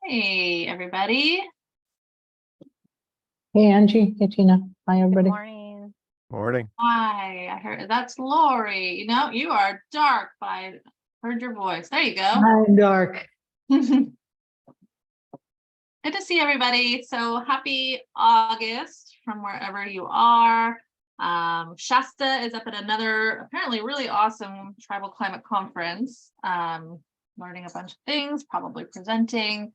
Hey, everybody. Hey, Angie. Hey, Tina. Hi, Good everybody. morning. Morning. Hi, I heard that's Lori. You know, you are dark, but I heard your voice. There you go. I'm dark. Good to see everybody. So happy August from wherever you are. Shasta is up at another apparently really awesome tribal climate conference, learning a bunch of things, probably presenting.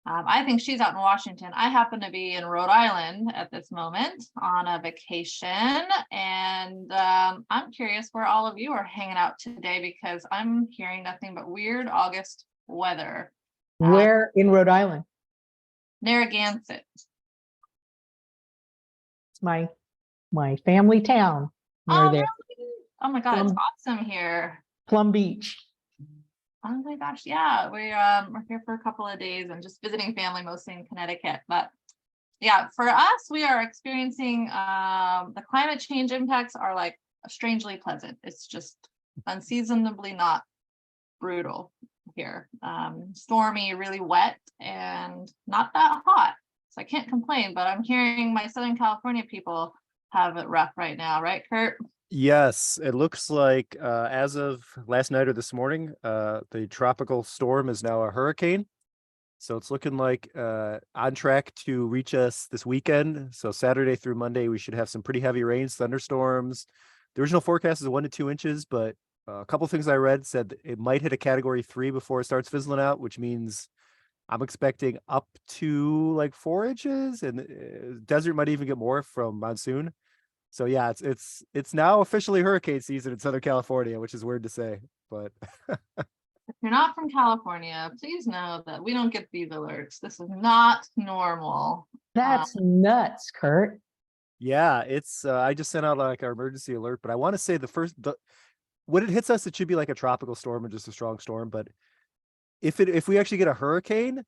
I think she's out in Washington. I happen to be in Rhode Island at this moment on a vacation. And I'm curious where all of you are hanging out today because I'm hearing nothing but weird August weather. Where in Rhode Island? Narragansett. It's my family town near Oh, there. really? Oh my God, it's awesome here. Plum Beach. Oh my gosh, yeah, we're here for a couple of days and just visiting family, mostly in Connecticut. But yeah, for us, we are experiencing the climate change impacts are like strangely pleasant. It's just unseasonably not brutal here. Stormy, really wet, and not that hot. So I can't complain, but I'm hearing my Southern California people have it rough right now, right, Kurt? Yes, it looks like as of last night or this morning, the tropical storm is now a hurricane. So it's looking like on track to reach us this weekend. So Saturday through Monday, we should have some pretty heavy rains, thunderstorms. The original forecast is 1 to 2 inches, but a couple things I read said it might hit a category 3 before it starts fizzling out, which means I'm expecting up to like 4 inches, and desert might even get more from monsoon. So yeah, it's now officially hurricane season in Southern California, which is weird to say, but If you're not from California, please know that we don't get these alerts. This is not normal. That's nuts, Kurt. yeah, it's I just sent out like our emergency alert, but I want to say when it hits us, it should be like a tropical storm or just a strong storm. But if we actually get a hurricane,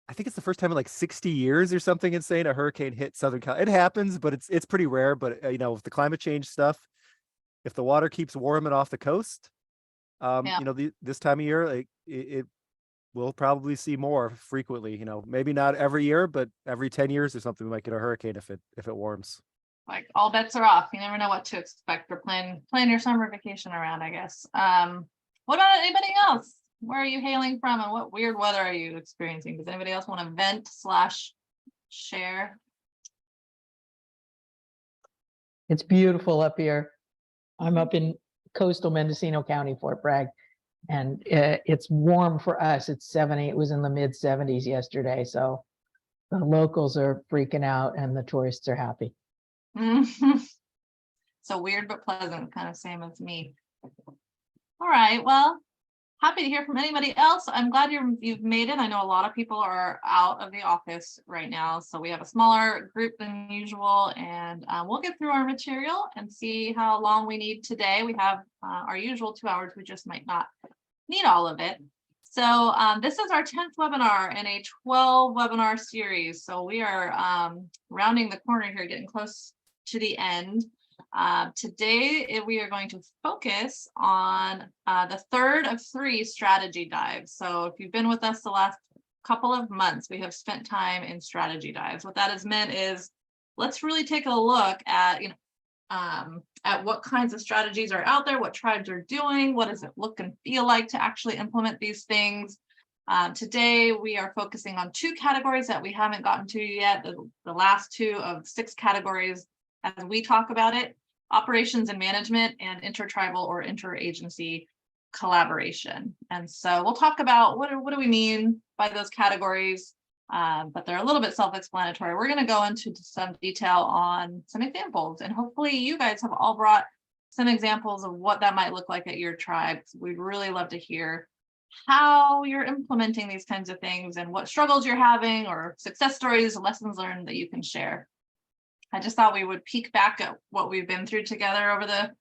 I think it's the first time in like 60 years or something insane a hurricane hit Southern California. It happens, but it's pretty rare. But with the climate change stuff, if the water keeps warming off the coast, Yeah. this time of year, like it we'll probably see more frequently. Maybe not every year, but every 10 years or something, we might get a hurricane if it warms. Like all bets are off. You never know what to expect or plan your summer vacation around, I guess. What about anybody else? Where are you hailing from and what weird weather are you experiencing? Does anybody else want to vent / share? It's beautiful up here. I'm up in coastal Mendocino County, Fort Bragg, and it's warm for us. It's 70. It was in the mid 70s yesterday. So the locals are freaking out and the tourists are happy. So weird but pleasant, kind of same as me. All right, well, happy to hear from anybody else. I'm glad you've made it. I know a lot of people are out of the office right now, so we have a smaller group than usual, and we'll get through our material and see how long we need today. We have our usual 2 hours. We just might not need all of it. So this is our 10th webinar in a 12 webinar series. So we are rounding the corner here, getting close to the end. Today, we are going to focus on the third of 3 strategy dives. So if you've been with us the last couple of months, we have spent time in strategy dives. What that has meant is let's really take a look at, at what kinds of strategies are out there, what tribes are doing, what does it look and feel like to actually implement these things. Today, we are focusing on 2 categories that we haven't gotten to yet, the last 2 of 6 categories as we talk about it: operations and management, and intertribal or interagency collaboration. And so we'll talk about what do we mean by those categories, but they're a little bit self-explanatory. We're going to go into some detail on some examples, and hopefully you guys have all brought some examples of what that might look like at your tribe. We'd really love to hear how you're implementing these kinds of things and what struggles you're having or success stories, lessons learned that you can share. I just thought we would peek back at what we've been through together over the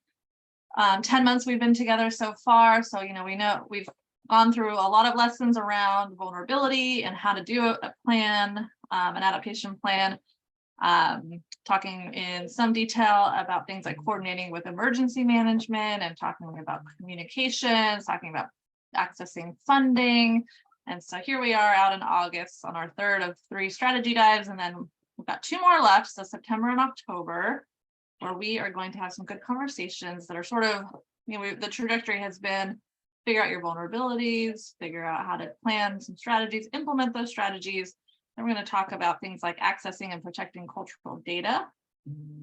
10 months we've been together so far. So, we know we've gone through a lot of lessons around vulnerability and how to do a plan, an adaptation plan, talking in some detail about things like coordinating with emergency management and talking about communications, talking about accessing funding, And so here we are out in August on our third of 3 strategy dives, and then we've got 2 more left, so September and October, where we are going to have some good conversations that are sort of, the trajectory has been figure out your vulnerabilities, figure out how to plan some strategies, implement those strategies. Then we're going to talk about things like accessing and protecting cultural data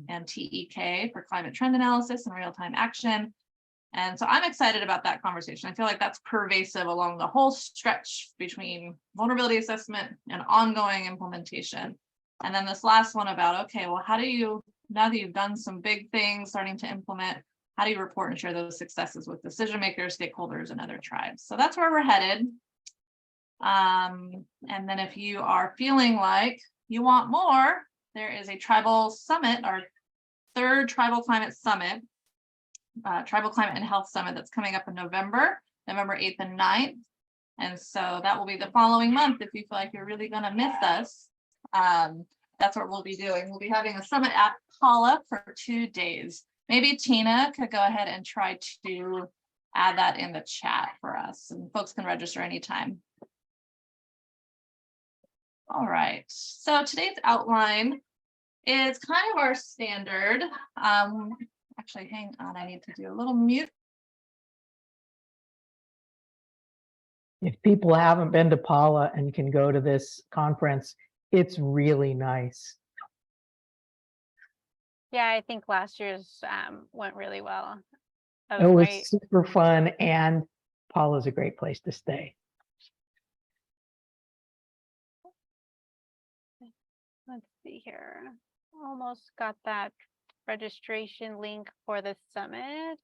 and TEK for climate trend analysis and real-time action. And so I'm excited about that conversation. I feel like that's pervasive along the whole stretch between vulnerability assessment and ongoing implementation. And then this last one about, okay, well, how do you, now that you've done some big things starting to implement, how do you report and share those successes with decision makers, stakeholders, and other tribes? So that's where we're headed. And then if you are feeling like you want more, there is a tribal summit, our 3rd tribal climate summit, tribal climate and health summit that's coming up in November 8th and 9th. And so that will be the following month. If you feel like you're really going to miss us, that's what we'll be doing. We'll be having a summit at Paula for 2 days. Maybe Tina could go ahead and try to add that in the chat for us, and folks can register anytime. All right, so today's outline is kind of our standard. Actually, hang on, I need to do a little mute. If people haven't been to Paula and can go to this conference, it's really nice. Yeah, I think last year's went really well. It was super fun, and Paula's a great place to stay. Let's see here. Almost got that registration link for the summit.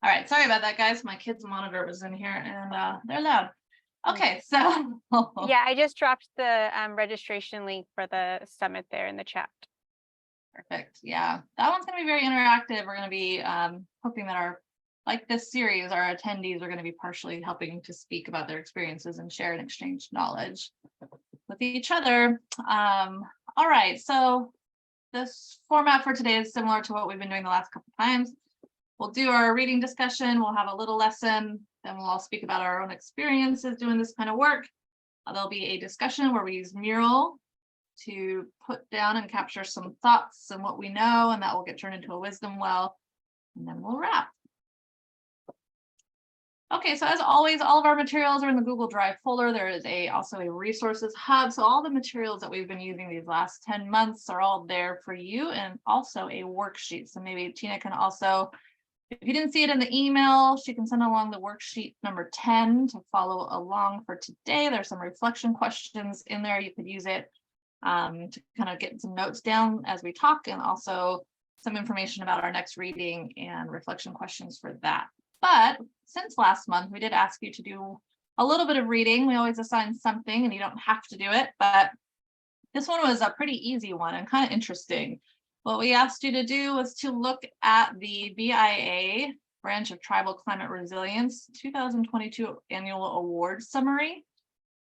All right, sorry about that, guys. My kids' monitor was in here, and they're loud. Okay, so Yeah, I just dropped the registration link for the summit there in the chat. Perfect. Yeah, that one's going to be very interactive. We're going to be hoping that like this series, our attendees are going to be partially helping to speak about their experiences and share and exchange knowledge with each other. All right, so this format for today is similar to what we've been doing the last couple of times. We'll do our reading discussion. We'll have a little lesson. Then we'll all speak about our own experiences doing this kind of work. There'll be a discussion where we use Mural to put down and capture some thoughts and what we know, and that will get turned into a wisdom well, and then we'll wrap. Okay, so as always, all of our materials are in the Google Drive folder. There is also a resources hub. So all the materials that we've been using these last 10 months are all there for you, and also a worksheet. So maybe Tina can also, if you didn't see it in the email, she can send along the worksheet number 10 to follow along for today. There's some reflection questions in there. You could use it to kind of get some notes down as we talk, and also some information about our next reading and reflection questions for that. But since last month, we did ask you to do a little bit of reading. We always assign something, and you don't have to do it, but this one was a pretty easy one and kind of interesting. What we asked you to do was to look at the BIA Branch of Tribal Climate Resilience 2022 Annual Award Summary.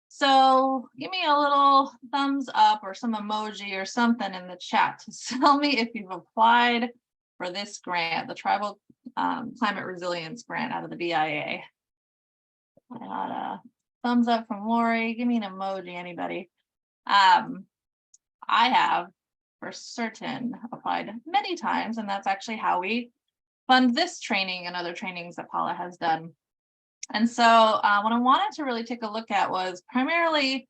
So give me a little thumbs up or some emoji or something in the chat to tell me if you've applied for this grant, the Tribal Climate Resilience Grant out of the BIA. I got a thumbs up from Lori. Give me an emoji, anybody. I have for certain applied many times, and that's actually how we fund this training and other trainings that Paula has done. And so what I wanted to really take a look at was primarily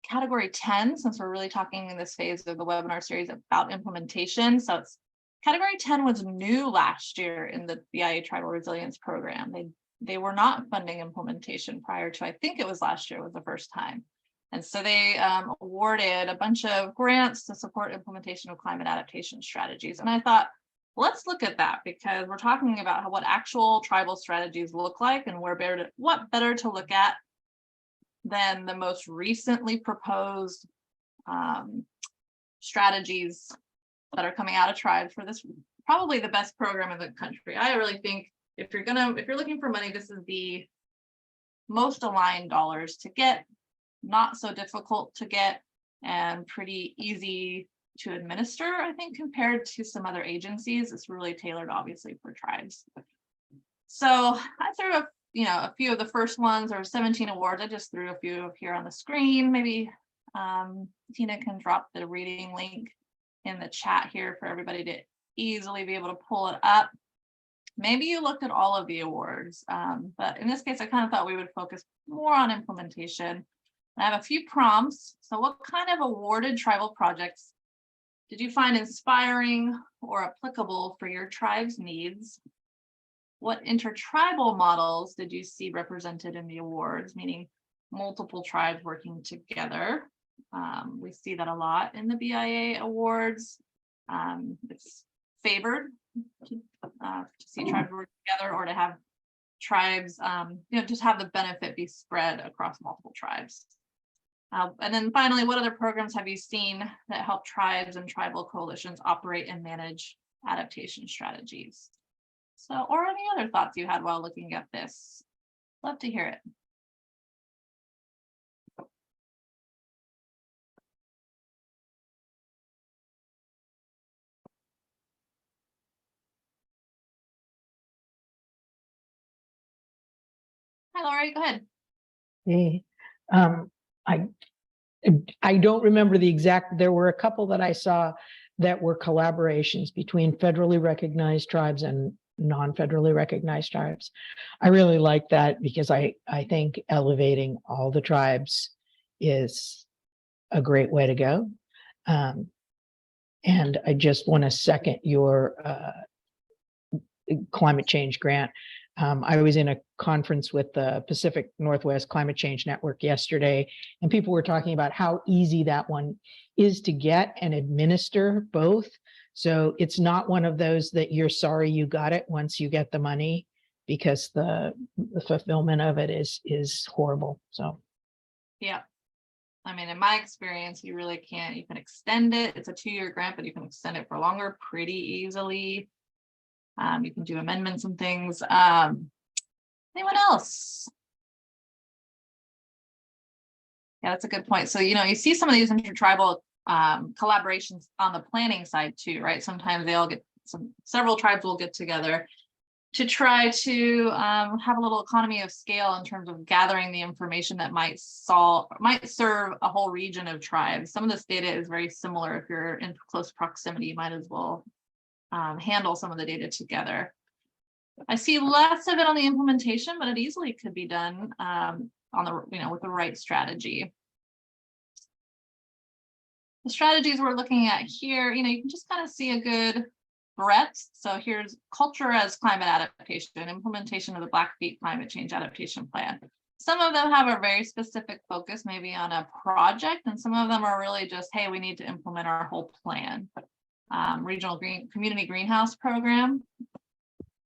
category 10, since we're really talking in this phase of the webinar series about implementation. So it's category 10 was new last year in the BIA Tribal Resilience Program. They were not funding implementation prior to, I think it was last year was the first time. And so they awarded a bunch of grants to support implementation of climate adaptation strategies. And I thought, let's look at that, because we're talking about what actual tribal strategies look like, and what better to look at than the most recently proposed strategies that are coming out of tribes for this, probably the best program in the country. I really think if you're looking for money, this is the most aligned dollars to get, not so difficult to get, and pretty easy to administer, I think, compared to some other agencies. It's really tailored, obviously, for tribes. So I threw a a few of the first ones. There were 17 awards. I just threw a few up here on the screen. Maybe Tina can drop the reading link in the chat here for everybody to easily be able to pull it up. Maybe you looked at all of the awards, but in this case, I kind of thought we would focus more on implementation. I have a few prompts. So what kind of awarded tribal projects did you find inspiring or applicable for your tribe's needs? What intertribal models did you see represented in the awards, meaning multiple tribes working together? We see that a lot in the BIA awards. It's favored to see tribes work together, or to have tribes, just have the benefit be spread across multiple tribes. And then finally, what other programs have you seen that help tribes and tribal coalitions operate and manage adaptation strategies? So, or any other thoughts you had while looking at this? Love to hear it. Hi, Lori, go ahead. Hey, I don't remember the exact, there were a couple that I saw that were collaborations between federally recognized tribes and non-federally recognized tribes. I really like that because I think elevating all the tribes is a great way to go. And I just want to second your climate change grant. I was in a conference with the Pacific Northwest Climate Change Network yesterday, and people were talking about how easy that one is to get and administer both. So it's not one of those that you're sorry you got it once you get the money, because the fulfillment of it is horrible. So yeah, I mean, in my experience, you really can't. You can extend it. It's a 2-year grant, but you can extend it for longer pretty easily. You can do amendments and things. Anyone else? Yeah, that's a good point. So, you see some of these intertribal collaborations on the planning side too, right? Sometimes they all get several tribes will get together to try to have a little economy of scale in terms of gathering the information that might serve a whole region of tribes. Some of this data is very similar. If you're in close proximity, you might as well handle some of the data together. I see less of it on the implementation, but it easily could be done on the, with the right strategy. The strategies we're looking at here, you can just kind of see a good breadth. So here's culture as climate adaptation, implementation of the Blackfeet climate change adaptation plan. Some of them have a very specific focus, maybe on a project, and some of them are really just, hey, we need to implement our whole plan. Regional community greenhouse program,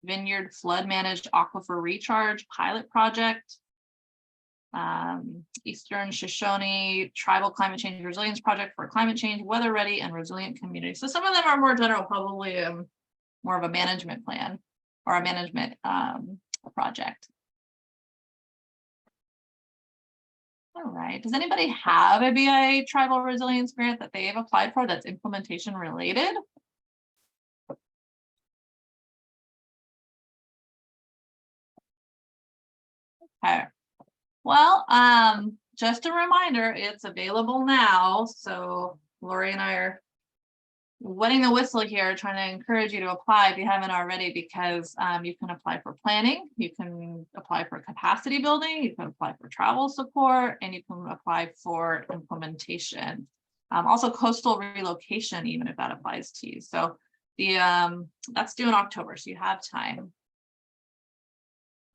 vineyard flood managed aquifer recharge pilot project, Eastern Shoshone tribal climate change resilience project for climate change, weather ready and resilient communities. So some of them are more general, probably more of a management plan or a management project. All right, does anybody have a BIA tribal resilience grant that they've applied for that's implementation related? Okay, well, just a reminder, it's available now. So Lori and I are wetting the whistle here, trying to encourage you to apply if you haven't already, because you can apply for planning, you can apply for capacity building, you can apply for travel support, and you can apply for implementation. Also coastal relocation, even if that applies to you. So the that's due in October, so you have time.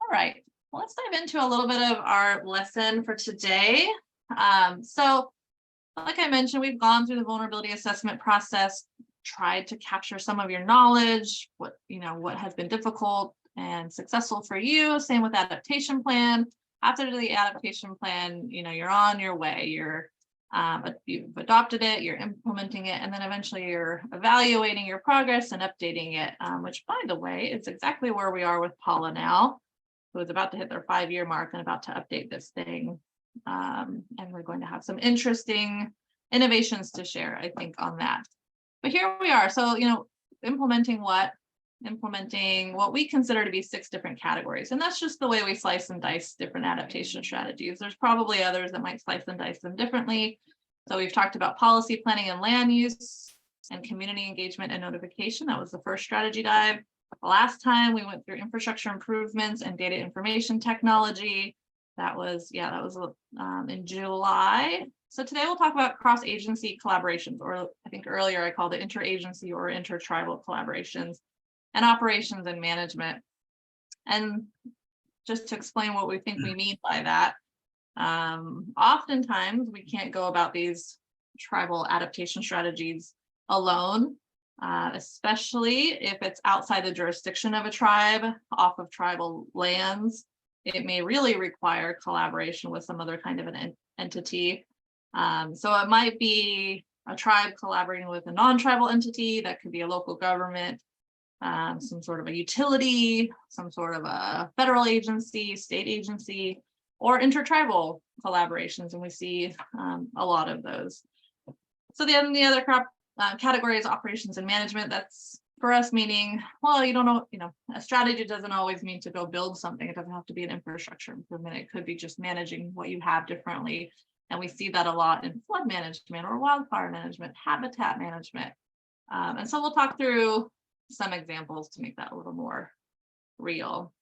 All right, well, let's dive into a little bit of our lesson for today. So like I mentioned, we've gone through the vulnerability assessment process, tried to capture some of your knowledge, what has been difficult and successful for you. Same with adaptation plan. After the adaptation plan, you're on your way. You've adopted it, you're implementing it, and then eventually you're evaluating your progress and updating it, which, by the way, is exactly where we are with Paula now, who is about to hit their 5-year mark and about to update this thing. And we're going to have some interesting innovations to share, I think, on that. But here we are. So, implementing what? implementing what we consider to be 6 different categories. And that's just the way we slice and dice different adaptation strategies. There's probably others that might slice and dice them differently. So we've talked about policy planning and land use and community engagement and notification. That was the first strategy dive. Last time we went through infrastructure improvements and data information technology. That was in July. So today we'll talk about cross-agency collaborations, or I think earlier I called it interagency or intertribal collaborations, and operations and management. And just to explain what we think we mean by that, oftentimes we can't go about these tribal adaptation strategies alone, especially if it's outside the jurisdiction of a tribe, off of tribal lands. It may really require collaboration with some other kind of an entity. So it might be a tribe collaborating with a non-tribal entity. That could be a local government, some sort of a utility, some sort of a federal agency, state agency, or intertribal collaborations. And we see a lot of those. So the other category is operations and management. That's for us meaning, well, a strategy doesn't always mean to go build something. It doesn't have to be an infrastructure improvement. It could be just managing what you have differently. And we see that a lot in flood management or wildfire management, habitat management. And so we'll talk through some examples to make that a little more real.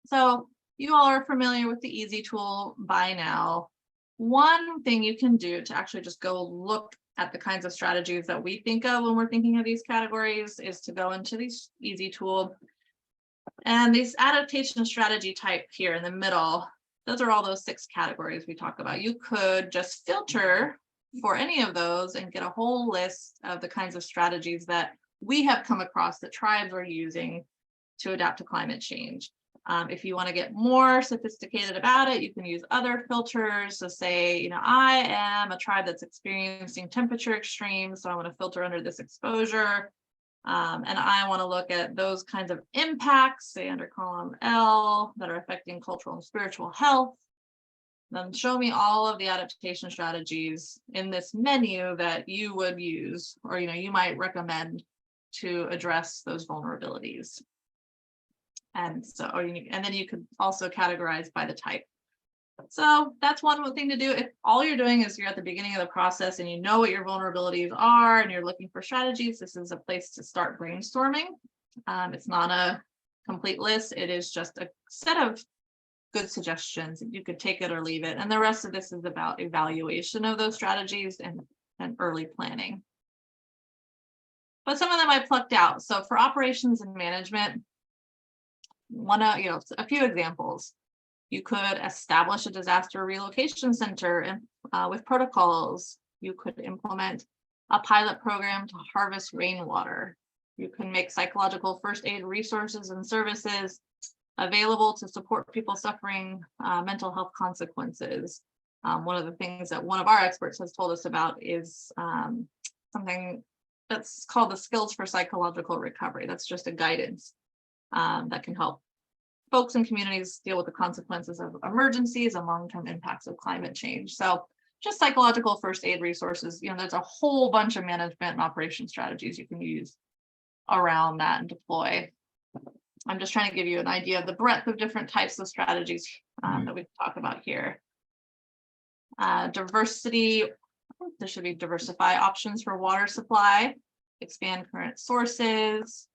So you all are familiar with the Easy tool by now. One thing you can do to actually just go look at the kinds of strategies that we think of when we're thinking of these categories is to go into this Easy tool. And this adaptation strategy type here in the middle, those are all those 6 categories we talk about. You could just filter for any of those and get a whole list of the kinds of strategies that we have come across that tribes are using to adapt to climate change. If you want to get more sophisticated about it, you can use other filters. So say, I am a tribe that's experiencing temperature extremes, so I want to filter under this exposure. And I want to look at those kinds of impacts, say under column L, that are affecting cultural and spiritual health. Then show me all of the adaptation strategies in this menu that you would use, or you might recommend to address those vulnerabilities. And so, and then you could also categorize by the type. So that's one thing to do. If all you're doing is you're at the beginning of the process and you know what your vulnerabilities are and you're looking for strategies, this is a place to start brainstorming. It's not a complete list. It is just a set of good suggestions. You could take it or leave it. And the rest of this is about evaluation of those strategies and early planning. But some of them I plucked out. So for operations and management, a few examples. You could establish a disaster relocation center and with protocols. You could implement a pilot program to harvest rainwater. You can make psychological first aid resources and services available to support people suffering mental health consequences. One of the things that one of our experts has told us about is something that's called the Skills for Psychological Recovery. That's just a guidance that can help folks and communities deal with the consequences of emergencies and long-term impacts of climate change. So just psychological first aid resources, there's a whole bunch of management and operation strategies you can use around that and deploy. I'm just trying to give you an idea of the breadth of different types of strategies that we talk about here. Diversity, there should be diversify options for water supply, expand current sources,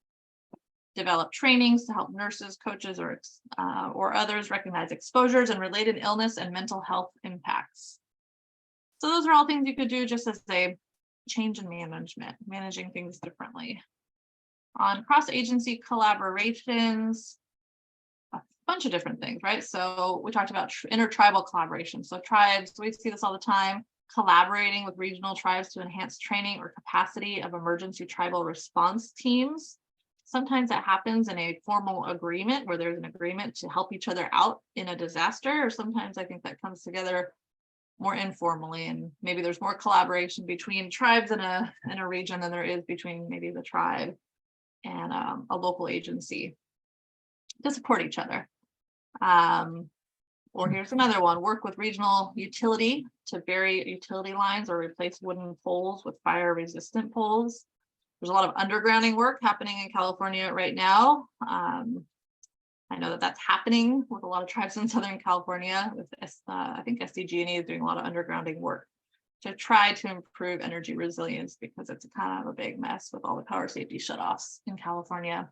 develop trainings to help nurses, coaches, or others recognize exposures and related illness and mental health impacts. So those are all things you could do just as a change in management, managing things differently. On cross-agency collaborations, a bunch of different things, right? So we talked about intertribal collaboration. So tribes, we see this all the time, collaborating with regional tribes to enhance training or capacity of emergency tribal response teams. Sometimes that happens in a formal agreement where there's an agreement to help each other out in a disaster, or sometimes I think that comes together more informally, and maybe there's more collaboration between tribes in a region than there is between maybe the tribe and a local agency to support each other. Or here's another one, work with regional utility to bury utility lines or replace wooden poles with fire resistant poles. There's a lot of undergrounding work happening in California right now. I know that that's happening with a lot of tribes in Southern California. With I think SDG&E is doing a lot of undergrounding work to try to improve energy resilience, because it's kind of a big mess with all the power safety shutoffs in California.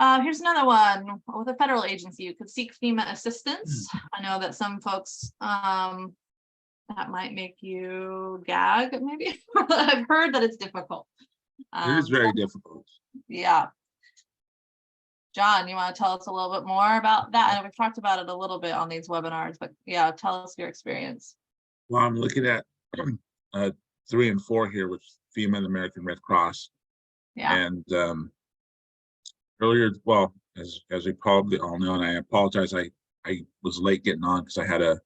Here's another one. With a federal agency, you could seek FEMA assistance. I know that some folks, that might make you gag, maybe. I've heard that it's difficult. It is very difficult. Yeah. John, you want to tell us a little bit more about that? And we've talked about it a little bit on these webinars, but yeah, tell us your experience. Well, I'm looking at 3 and 4 here with FEMA and the American Red Cross. Yeah. And earlier, well, as we probably all know, and I apologize, I was late getting on because I had a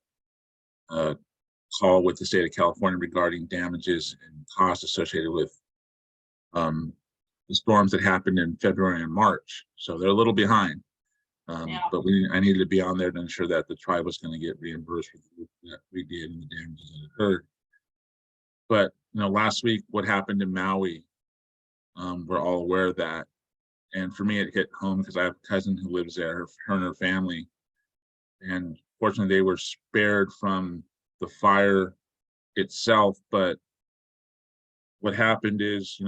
call with the state of California regarding damages and costs associated with the storms that happened in February and March. So they're a little behind. Yeah. But I needed to be on there to ensure that the tribe was going to get reimbursed for the work that we did and the damages that occurred. But last week, what happened in Maui, we're all aware of that. And for me, it hit home because I have a cousin who lives there, her and her family. And fortunately, they were spared from the fire itself. But what happened is,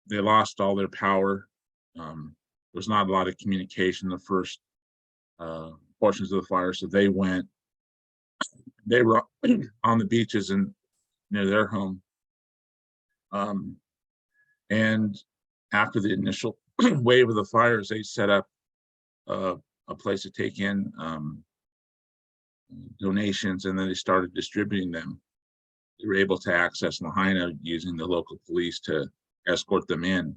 they lost all their power. There was not a lot of communication the first portions of the fire. So they were on the beaches and near their home. And after the initial wave of the fires, they set up a place to take in donations, and then they started distributing them. They were able to access Lahaina using the local police to escort them in.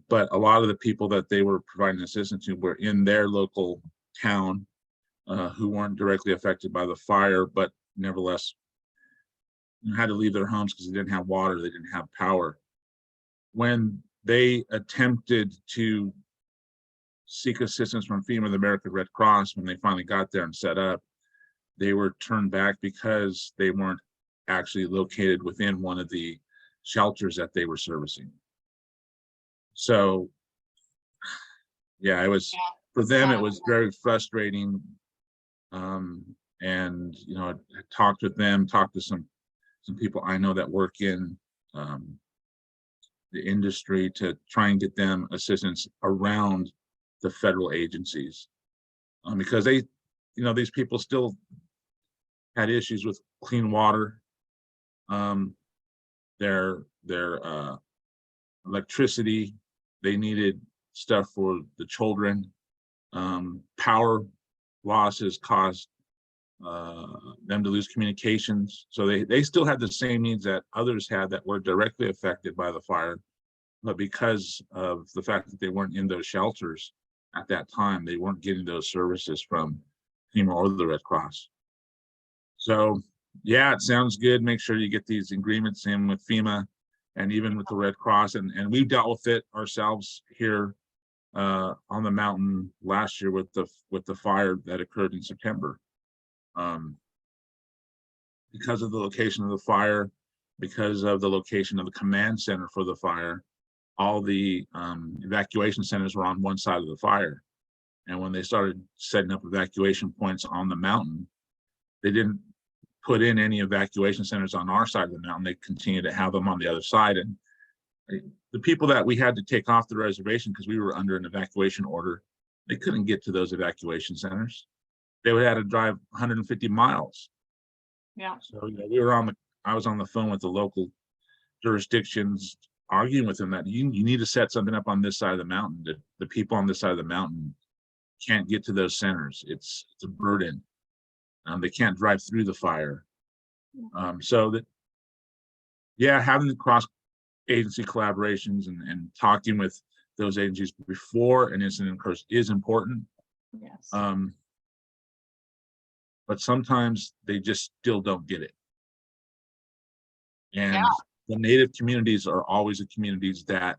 But a lot of the people that they were providing assistance to were in their local town, who weren't directly affected by the fire, but nevertheless had to leave their homes because they didn't have water, they didn't have power. When they attempted to seek assistance from FEMA, the American Red Cross, when they finally got there and set up, they were turned back because they weren't actually located within one of the shelters that they were servicing. So yeah, it was, for them, it was very frustrating. And I talked with them, talked to some people I know that work in the industry to try and get them assistance around the federal agencies, because they, these people still had issues with clean water, their electricity. They needed stuff for the children. Power losses caused them to lose communications. So they still had the same needs that others had that were directly affected by the fire. But because of the fact that they weren't in those shelters at that time, they weren't getting those services from FEMA or the Red Cross. So yeah, it sounds good. Make sure you get these agreements in with FEMA and even with the Red Cross. And we've dealt with it ourselves here on the mountain last year with the fire that occurred in September. Because of the location of the fire, because of the location of the command center for the fire, all the evacuation centers were on one side of the fire. And when they started setting up evacuation points on the mountain, they didn't put in any evacuation centers on our side of the mountain. They continued to have them on the other side. And the people that we had to take off the reservation because we were under an evacuation order, they couldn't get to those evacuation centers. They would have to drive 150 miles. Yeah. So I was on the phone with the local jurisdictions, arguing with them that you need to set something up on this side of the mountain. The people on this side of the mountain can't get to those centers. It's a burden. They can't drive through the fire. So that, yeah, having the cross-agency collaborations and talking with those agencies before an incident occurs is important. Yes. But sometimes they just still don't get it. And the Native communities are always the communities that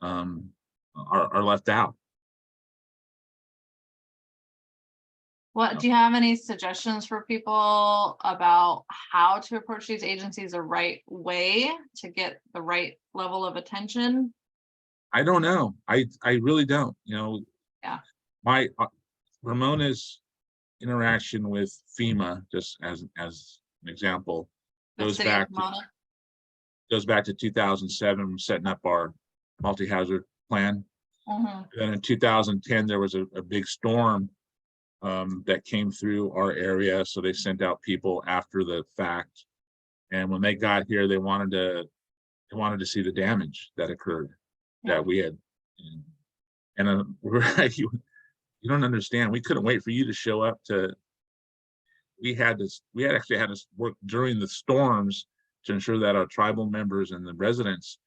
are left out. What, do you have any suggestions for people about how to approach these agencies the right way to get the right level of attention? I don't know. I really don't, you know. Yeah. My Ramona's interaction with FEMA, just as an example, The goes city of back to Pomona? 2007, setting up our multi-hazard plan. Mhm. Then in 2010, there was a big storm that came through our area, so they sent out people after the fact. And when they got here, they wanted to see the damage that occurred, Yeah. that we had. And you don't understand. We couldn't wait for you to show up to. We had actually had to work during the storms to ensure that our tribal members and the residents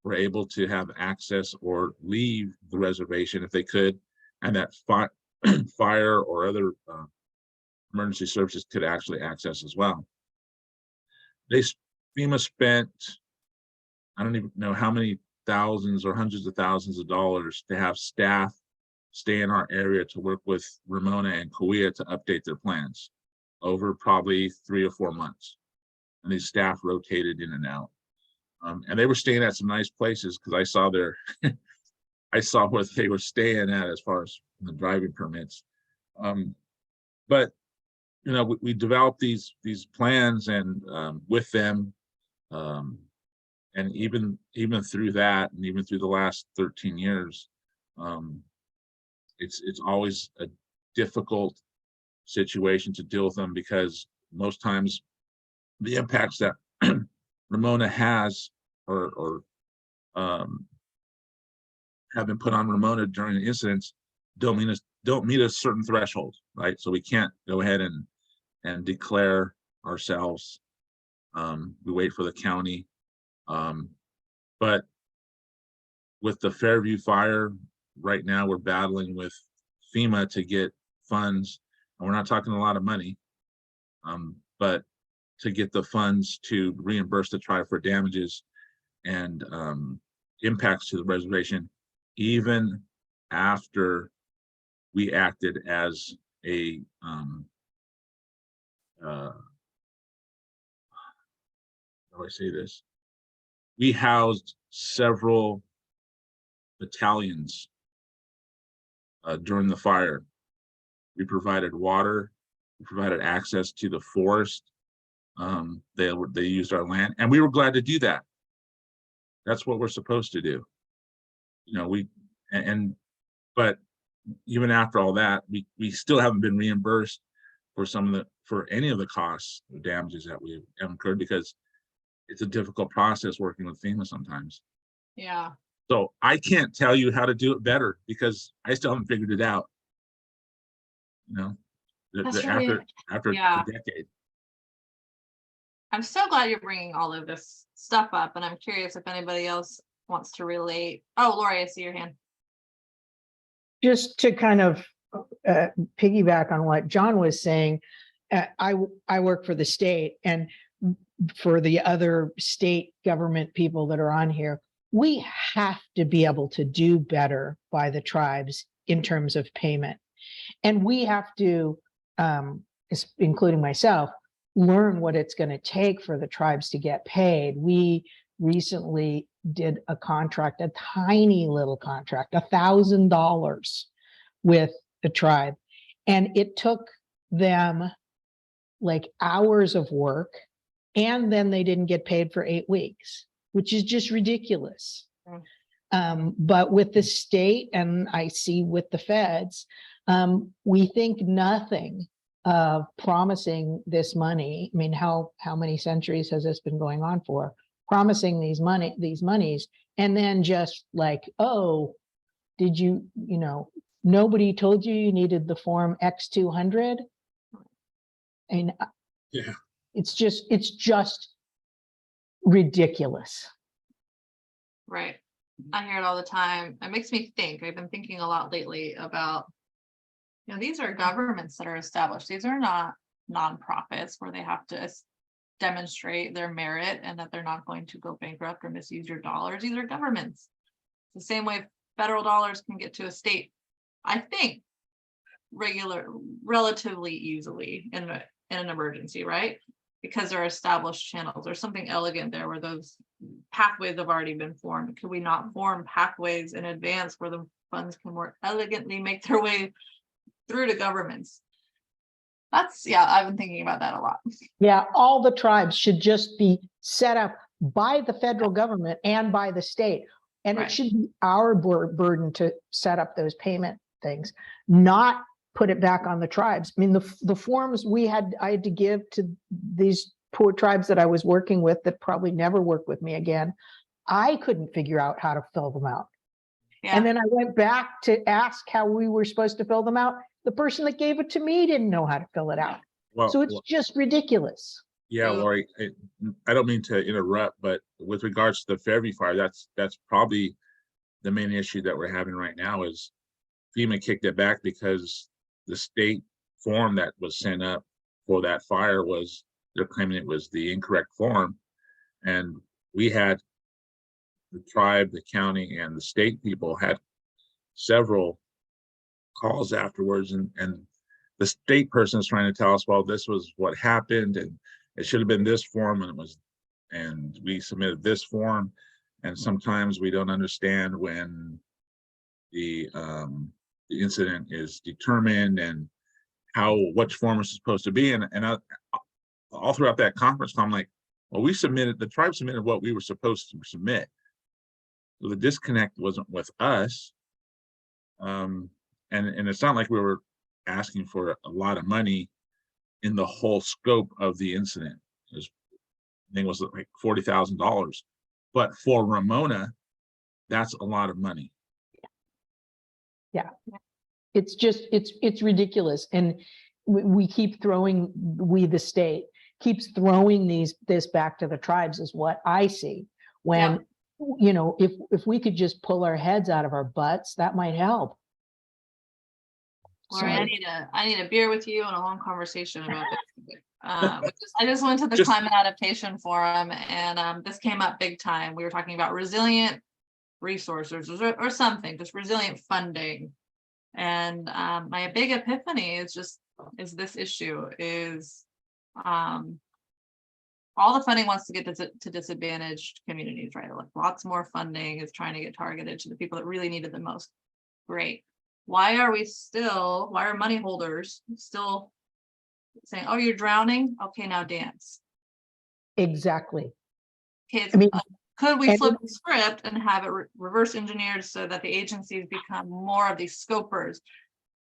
were able to have access or leave the reservation if they could, and that fire or other emergency services could actually access as well. FEMA spent, I don't even know how many thousands or hundreds of thousands of dollars to have staff stay in our area to work with Ramona and Kauai to update their plans over probably 3 or 4 months. And these staff rotated in and out. And they were staying at some nice places because I saw I saw where they were staying at as far as the driving permits. But you know, we developed these plans and with them, and even through that, and even through the last 13 years, it's always a difficult situation to deal with them, because most times the impacts that Ramona has or have been put on Ramona during the incidents don't meet a certain threshold, right? So we can't go ahead and declare ourselves. We wait for the county. But with the Fairview Fire, right now we're battling with FEMA to get funds, and we're not talking a lot of money, but to get the funds to reimburse the tribe for damages and impacts to the reservation, even after we acted as a how do I say this? We housed several battalions during the fire. We provided water, we provided access to the forest. They used our land, and we were glad to do that. That's what we're supposed to do. You know, but even after all that, we still haven't been reimbursed for any of the costs or damages that we've incurred, because it's a difficult process working with FEMA sometimes. Yeah. So I can't tell you how to do it better, because I still haven't figured it out. You know, That's really, after yeah. a decade. I'm so glad you're bringing all of this stuff up, and I'm curious if anybody else wants to relate. Oh, Lori, I see your hand. Just to kind of piggyback on what John was saying, I work for the state, and for the other state government people that are on here, we have to be able to do better by the tribes in terms of payment. And we have to, including myself, learn what it's going to take for the tribes to get paid. We recently did a contract, a tiny little contract, $1,000 with the tribe. And it took them like hours of work, and then they didn't get paid for 8 weeks, which is just ridiculous. But with the state, and I see with the feds, we think nothing of promising this money. I mean, how many centuries has this been going on for? Promising these monies, and then just like, oh, did you know, nobody told you needed the form X200? And Yeah, it's just ridiculous. Right. I hear it all the time. It makes me think. I've been thinking a lot lately about, you know, these are governments that are established. These are not nonprofits where they have to demonstrate their merit and that they're not going to go bankrupt or misuse your dollars. These are governments. The same way federal dollars can get to a state. I think relatively easily in an emergency, right? Because there are established channels. There's something elegant there where those pathways have already been formed. Could we not form pathways in advance where the funds can more elegantly make their way through to governments? Yeah, I've been thinking about that a lot. Yeah, all the tribes should just be set up by the federal government and by the state. And Right. it should be our burden to set up those payment things, not put it back on the tribes. I mean, the forms I had to give to these poor tribes that I was working with that probably never work with me again. I couldn't figure out how to fill them out. Yeah. And then I went back to ask how we were supposed to fill them out. The person that gave it to me didn't know how to fill it out. Well, So it's just ridiculous. yeah, Lori, I don't mean to interrupt, but with regards to the Fairview Fire, that's probably the main issue that we're having right now is FEMA kicked it back because the state form that was sent up for that fire they're claiming it was the incorrect form. And we had the tribe, the county, and the state people had several calls afterwards, and the state person is trying to tell us, well, this was what happened, and it should have been this form, and we submitted this form. And sometimes we don't understand when the incident is determined and which form is supposed to be. And all throughout that conference call, I'm like, well, the tribe submitted what we were supposed to submit. So the disconnect wasn't with us. And it's not like we were asking for a lot of money in the whole scope of the incident. I think it was like $40,000. But for Ramona, that's a lot of money. Yeah. It's just, it's ridiculous. And we keep the state keeps throwing this back to the tribes is what I see. When, you know, if we could just pull our heads out of our butts, that might help. Lori, I need a beer with you and a long conversation about this. I just went to the Climate Adaptation Forum, and this came up big time. We were talking about resilient resources or something, just resilient funding. And my big epiphany is this issue is all the funding wants to get to disadvantaged communities, right? Like lots more funding is trying to get targeted to the people that really need it the most. Great. Why are money holders still saying, oh, you're drowning? Okay, now dance. Exactly. Okay, I mean, could we flip the script and have it reverse engineered so that the agencies become more of these scopers,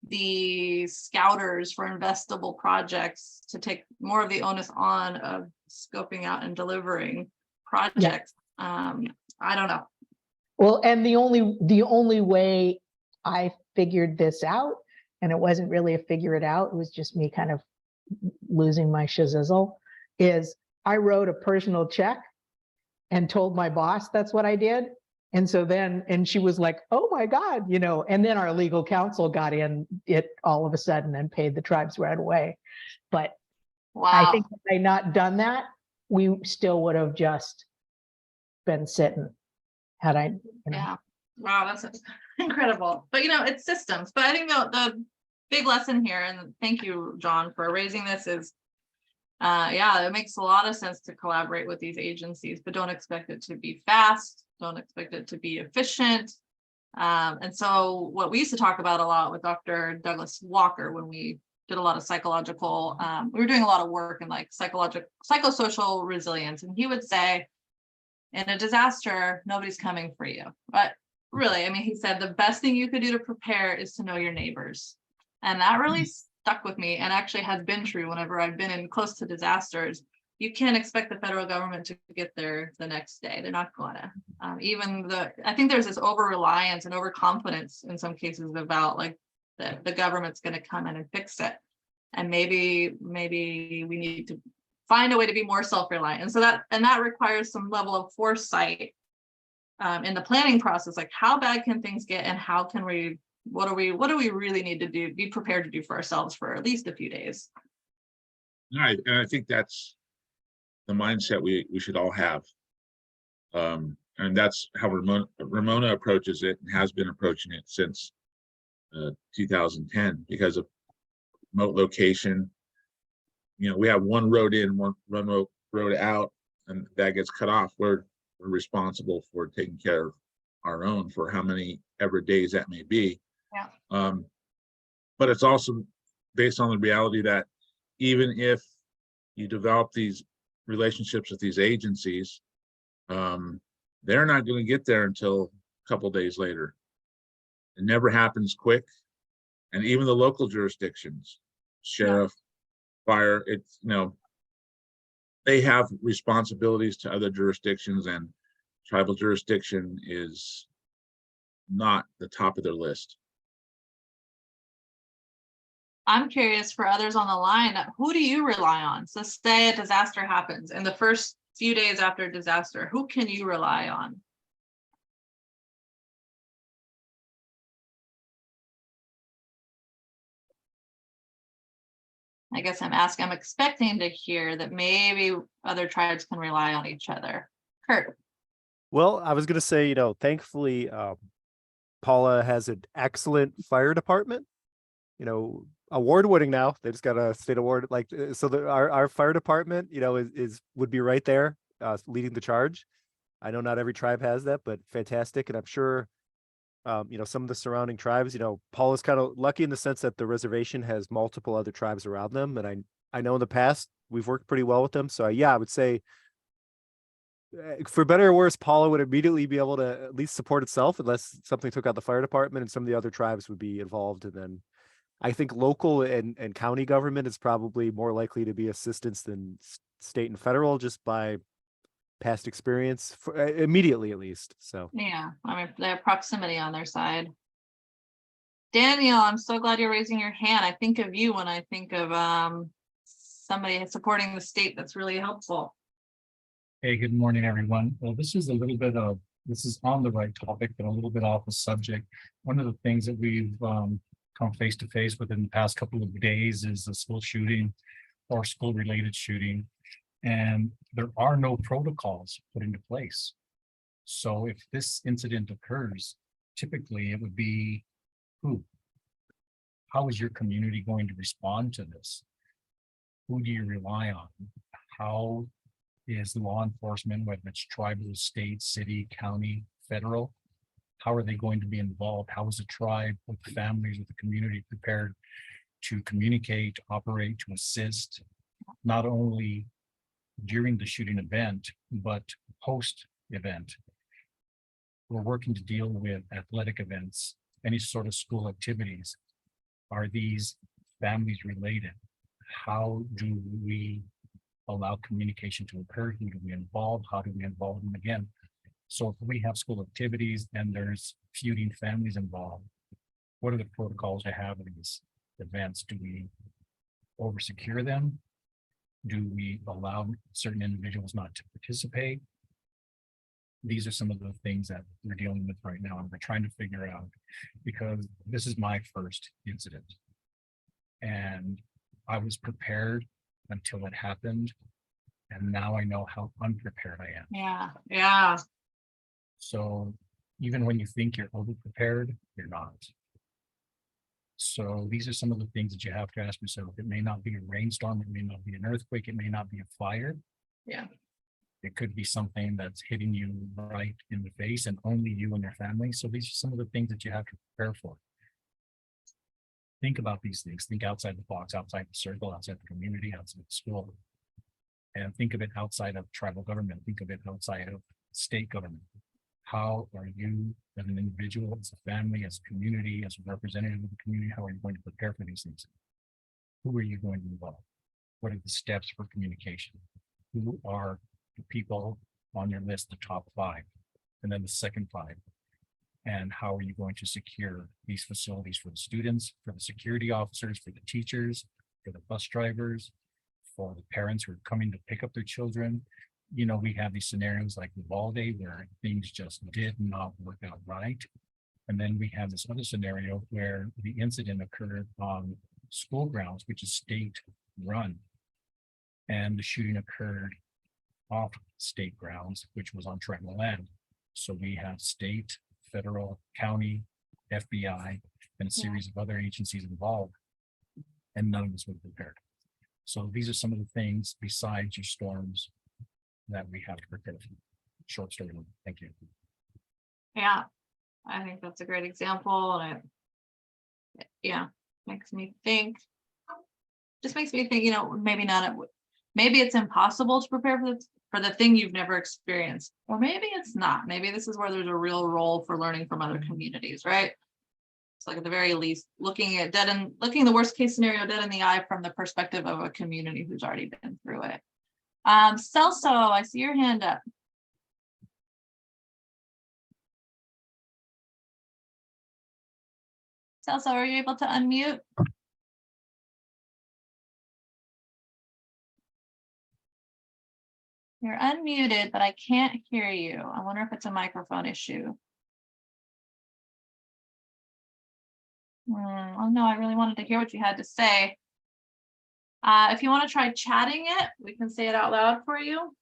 the scouters for investable projects, to take more of the onus on of scoping out and delivering projects? I don't know. Well, and the only way I figured this out, and it wasn't really a figure it out, it was just me kind of losing my shizzle, is I wrote a personal check and told my boss that's what I did. And so and she was like, oh my God, you know, and then our legal counsel got in it all of a sudden and paid the tribes right away. But wow. I think if I not done that, we still would have just been sitting had I, you know. Yeah. Wow, that's incredible. But you know, it's systems. But I think the big lesson here, and thank you, John, for raising this, is it makes a lot of sense to collaborate with these agencies, but don't expect it to be fast. Don't expect it to be efficient. And so what we used to talk about a lot with Dr. Douglas Walker when we did a lot of psychological, we were doing a lot of work in like psychosocial resilience. And he would say, in a disaster, nobody's coming for you. But really, I mean, he said the best thing you could do to prepare is to know your neighbors. And that really stuck with me, and actually has been true whenever I've been in close to disasters. You can't expect the federal government to get there the next day. They're not gonna. I think there's this over-reliance and overconfidence in some cases about like the government's gonna come in and fix it. And maybe we need to find a way to be more self-reliant. And so that requires some level of foresight in the planning process. Like, how bad can things get, and how can what do we really need to do, be prepared to do for ourselves for at least a few days? Right, and I think that's the mindset we should all have. And that's how Ramona approaches it, and has been approaching it since 2010, because remote location. You know, we have one road in, one road out, and that gets cut off. We're responsible for taking care of our own for how many ever days that may be. Yeah. But it's also based on the reality that even if you develop these relationships with these agencies, they're not going to get there until a couple days later. It never happens quick. And even the local jurisdictions, sheriff, fire, it's, you know, they have responsibilities to other jurisdictions, and tribal jurisdiction is not the top of their list. I'm curious for others on the line, who do you rely on? So say a disaster happens in the first few days after a disaster, who can you rely on? I guess I'm expecting to hear that maybe other tribes can rely on each other. Kurt. Well, I was going to say, thankfully, Paula has an excellent fire department, award-winning now. They just got a state award. Our fire department, would be right there, leading the charge. I know not every tribe has that, but fantastic. And I'm sure, some of the surrounding tribes, Paula's kind of lucky in the sense that the reservation has multiple other tribes around them. And I know in the past we've worked pretty well with them. So yeah, I would say, for better or worse, Paula would immediately be able to at least support itself unless something took out the fire department, and some of the other tribes would be involved. And then I think local and county government is probably more likely to be assistance than state and federal, just by past experience, immediately at least. So Yeah, I mean, they have proximity on their side. Daniel, I'm so glad you're raising your hand. I think of you when I think of somebody supporting the state. That's really helpful. Hey, good morning, everyone. Well, this is on the right topic, but a little bit off the subject. One of the things that we've come face to face with in the past couple of days is a school shooting or school-related shooting, and there are no protocols put into place. So if this incident occurs, typically it would be who? How is your community going to respond to this? Who do you rely on? How is law enforcement, whether it's tribal, state, city, county, federal, how are they going to be involved? How is the tribe, with the families, with the community prepared to communicate, to operate, to assist, not only during the shooting event, but post-event? We're working to deal with athletic events, any sort of school activities. Are these families related? How do we allow communication to occur? Who do we involve? How do we involve them again? So if we have school activities and there's feuding families involved, what are the protocols to have in these events? Do we oversecure them? Do we allow certain individuals not to participate? These are some of the things that we're dealing with right now, and we're trying to figure out, because this is my first incident. And I was prepared until it happened, and now I know how unprepared I am. Yeah. So even when you think you're over prepared, you're not. So these are some of the things that you have to ask yourself. It may not be a rainstorm, it may not be an earthquake, it may not be a fire. Yeah. It could be something that's hitting you right in the face, and only you and your family. So these are some of the things that you have to prepare for. Think about these things. Think outside the box, outside the circle, outside the community, outside the school. And think of it outside of tribal government. Think of it outside of state government. How are you, as an individual, as a family, as a community, as a representative of the community, how are you going to prepare for these things? Who are you going to involve? What are the steps for communication? Who are the people on your list, the top 5, and then the second 5? And how are you going to secure these facilities for the students, for the security officers, for the teachers, for the bus drivers, for the parents who are coming to pick up their children? We have these scenarios like Uvalde where things just did not work out right. And then we have this other scenario where the incident occurred on school grounds, which is state run. And the shooting occurred off state grounds, which was on tribal land. So we have state, federal, county, FBI, and a series of other agencies involved. and none of us would have prepared. So these are some of the things besides your storms that we have to prepare for. Short story. Thank you. Yeah, I think that's a great example, and yeah, makes me think. Just makes me think, maybe maybe it's impossible to prepare for the thing you've never experienced, or maybe it's not. Maybe this is where there's a real role for learning from other communities, right? It's like at the very least, looking the worst case scenario dead in the eye from the perspective of a community who's already been through it. Celso, I see your hand up. Celso, are you able to unmute? You're unmuted, but I can't hear you. I wonder if it's a microphone issue. Oh no, I really wanted to hear what you had to say. If you want to try chatting it, we can say it out loud for you.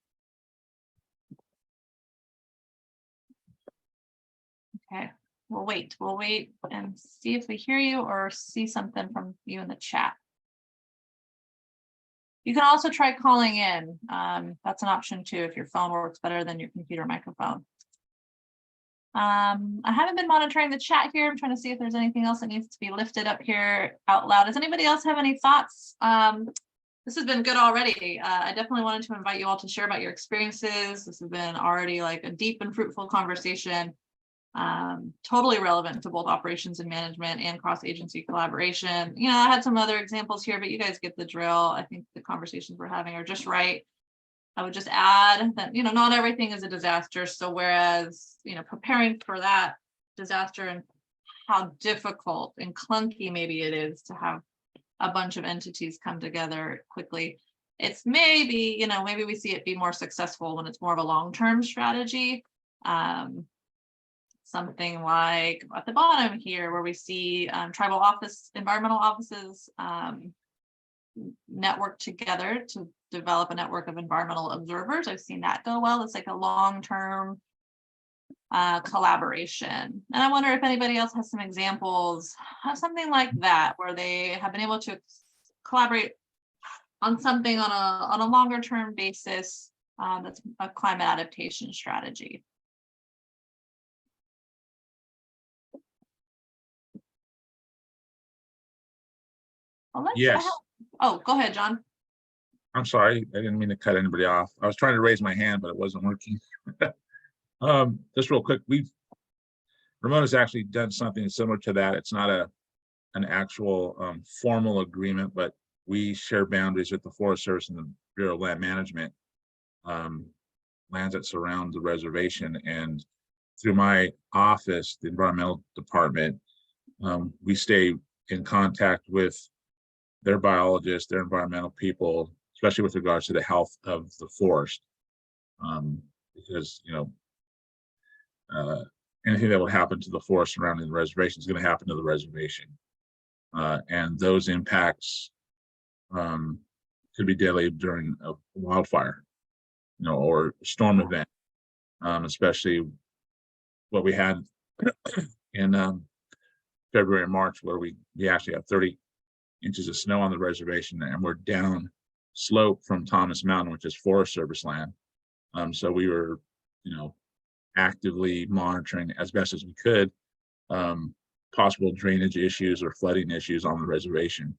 Okay, we'll wait and see if we hear you or see something from you in the chat. You can also try calling in. That's an option too if your phone works better than your computer microphone. I haven't been monitoring the chat here. I'm trying to see if there's anything else that needs to be lifted up here out loud. Does anybody else have any thoughts? This has been good already. I definitely wanted to invite you all to share about your experiences. This has been already like a deep and fruitful conversation. Totally relevant to both operations and management and cross-agency collaboration. I had some other examples here, but you guys get the drill. I think the conversations we're having are just right. I would just add that, not everything is a disaster. So whereas, preparing for that disaster and how difficult and clunky maybe it is to have a bunch of entities come together quickly, it's maybe, maybe we see it be more successful when it's more of a long-term strategy. Something like at the bottom here where we see tribal environmental offices network together to develop a network of environmental observers. I've seen that go well. It's like a long-term collaboration. And I wonder if anybody else has some examples of something like that, where they have been able to collaborate on something on a longer term basis that's a climate adaptation strategy. Well, Yes. Oh, go ahead, John. I'm sorry, I didn't mean to cut anybody off. I was trying to raise my hand, but it wasn't working. Just real quick, Ramona's actually done something similar to that. It's not an actual formal agreement, but we share boundaries with the Forest Service and the Bureau of Land Management, lands that surround the reservation. And through my office, the environmental department, we stay in contact with their biologists, their environmental people, especially with regards to the health of the forest. Because, anything that will happen to the forest surrounding the reservation is going to happen to the reservation. And those impacts could be deadly during a wildfire, or storm event, especially what we had in February and March, where we actually have 30 inches of snow on the reservation, and we're down slope from Thomas Mountain, which is Forest Service land. So we were, actively monitoring as best as we could possible drainage issues or flooding issues on the reservation.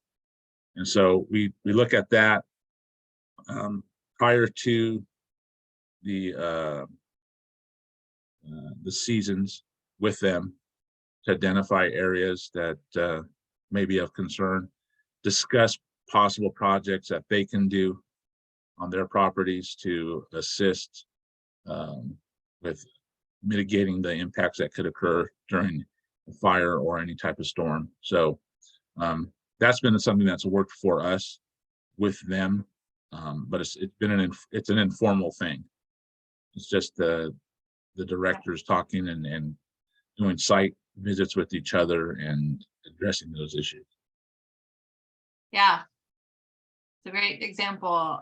And so we look at that prior to the seasons with them to identify areas that may be of concern, discuss possible projects that they can do on their properties to assist with mitigating the impacts that could occur during a fire or any type of storm. So that's been something that's worked for us with them, but it's been it's an informal thing. It's just the directors talking and doing site visits with each other and addressing those issues. Yeah, it's a great example.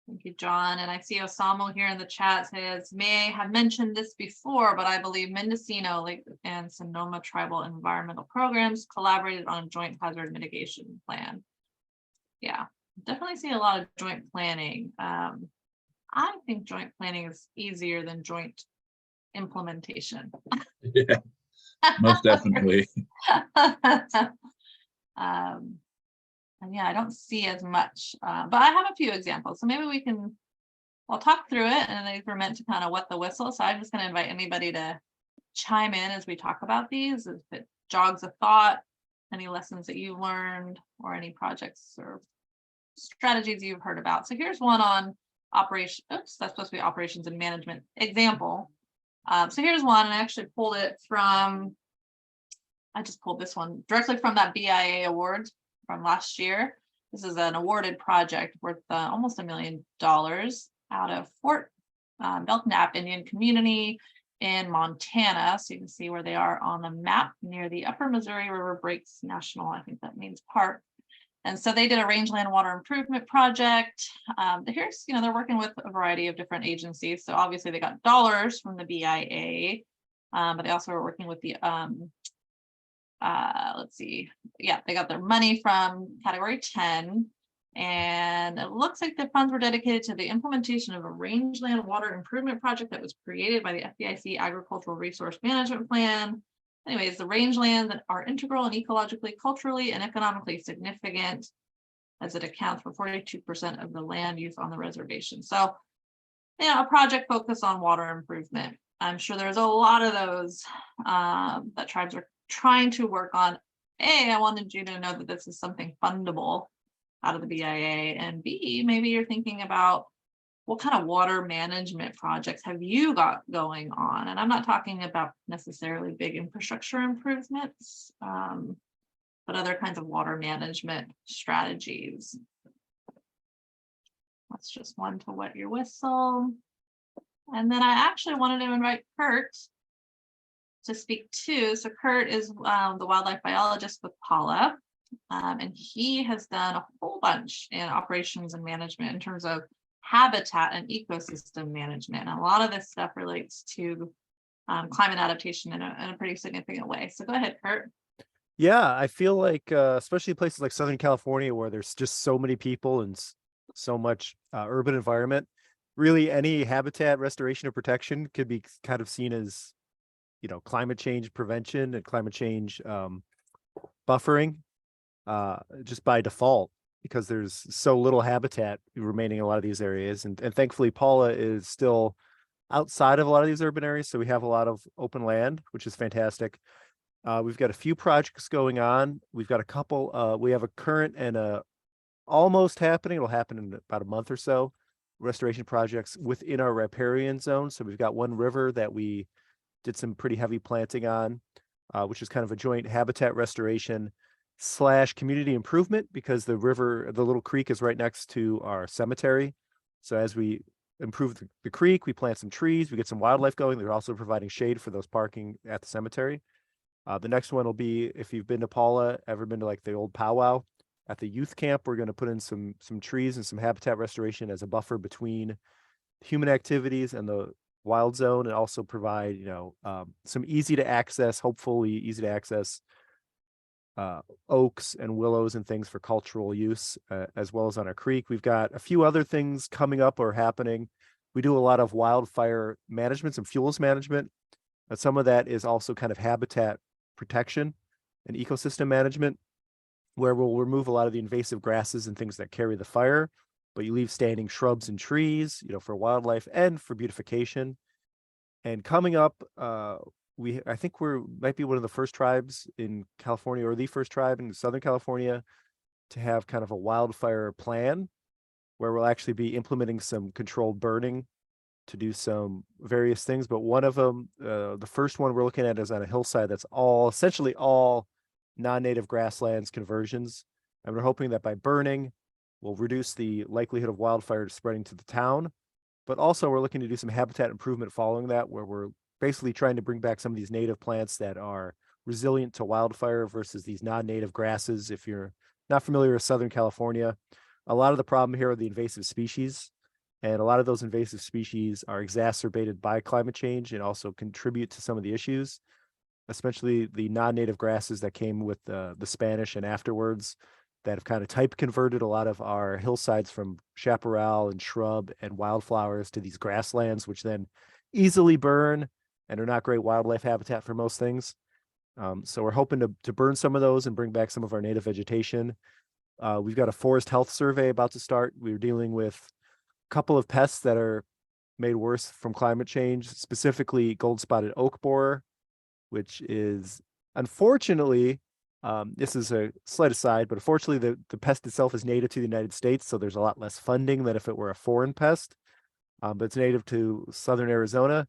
Thank you, John. And I see Osamo here in the chat says, may I have mentioned this before, but I believe Mendocino Lake and Sonoma tribal environmental programs collaborated on a joint hazard mitigation plan. Yeah, definitely see a lot of joint planning. I think joint planning is easier than joint implementation. Yeah, most definitely. And yeah, I don't see as much, but I have a few examples. So maybe we can, we'll talk through it, and these were meant to kind of wet the whistle. So I'm just going to invite anybody to chime in as we talk about these, if it jogs a thought, any lessons that you learned, or any projects or strategies you've heard about. So here's one on operation. Oops, that's supposed to be operations and management example. So here's one, and I actually pulled it from, I just pulled this one directly from that BIA award from last year. This is an awarded project worth almost $1 million out of Fort Belknap Indian Community in Montana. So you can see where they are on the map near the Upper Missouri River Breaks National, I think that means park. And so they did a rangeland water improvement project. Here's, they're working with a variety of different agencies. So obviously they got dollars from the BIA, but they also were working with the, let's see, yeah, they got their money from category 10. And it looks like the funds were dedicated to the implementation of a rangeland water improvement project that was created by the FDIC Agricultural Resource Management Plan. Anyways, the rangelands are integral and ecologically, culturally, and economically significant, as it accounts for 42% of the land use on the reservation. So, a project focused on water improvement. I'm sure there's a lot of those that tribes are trying to work on. A, I wanted you to know that this is something fundable out of the BIA, and B, maybe you're thinking about what kind of water management projects have you got going on? And I'm not talking about necessarily big infrastructure improvements, but other kinds of water management strategies. That's just one to wet your whistle. And then I actually wanted to invite Kurt to speak too. So Kurt is the wildlife biologist with Paula, and he has done a whole bunch in operations and management in terms of habitat and ecosystem management. And a lot of this stuff relates to climate adaptation in a pretty significant way. So go ahead, Kurt. Yeah, I feel like, especially places like Southern California, where there's just so many people and so much urban environment, really any habitat restoration or protection could be kind of seen as, climate change prevention and climate change buffering just by default, because there's so little habitat remaining in a lot of these areas. And thankfully, Paula is still outside of a lot of these urban areas. So we have a lot of open land, which is fantastic. We've got a few projects going on. We've got a couple, we have a current and a almost happening. It'll happen in about a month or so. Restoration projects within our riparian zone. So we've got one river that we did some pretty heavy planting on, which is kind of a joint habitat restoration / community improvement, because the river, the little creek, is right next to our cemetery. So as we improve the creek, we plant some trees, we get some wildlife going. They're also providing shade for those parking at the cemetery. The next one will be, if you've been to Paula, ever been to like the old powwow at the youth camp, we're going to put in some trees and some habitat restoration as a buffer between human activities and the wild zone, and also provide, some easy to access, hopefully easy to access oaks and willows and things for cultural use, as well as on our creek. We've got a few other things coming up or happening. We do a lot of wildfire management, some fuels management, but some of that is also kind of habitat protection and ecosystem management, where we'll remove a lot of the invasive grasses and things that carry the fire, but you leave standing shrubs and trees, for wildlife and for beautification. And coming up, I think might be one of the first tribes in California, or the first tribe in Southern California, to have kind of a wildfire plan, where we'll actually be implementing some controlled burning to do some various things. But one of them, the first one we're looking at, is on a hillside that's essentially all non-native grasslands conversions. And we're hoping that by burning, we'll reduce the likelihood of wildfire spreading to the town. But also we're looking to do some habitat improvement following that, where we're basically trying to bring back some of these native plants that are resilient to wildfire versus these non-native grasses. If you're not familiar with Southern California, a lot of the problem here are the invasive species. And a lot of those invasive species are exacerbated by climate change and also contribute to some of the issues, especially the non-native grasses that came with the Spanish and afterwards, that have kind of type converted a lot of our hillsides from chaparral and shrub and wildflowers to these grasslands, which then easily burn and are not great wildlife habitat for most things. So we're hoping to burn some of those and bring back some of our native vegetation. We've got a forest health survey about to start. We're dealing with a couple of pests that are made worse from climate change, specifically gold-spotted oak borer, which is unfortunately, this is a slight aside, but unfortunately the pest itself is native to the United States, so there's a lot less funding than if it were a foreign pest. But it's native to southern Arizona,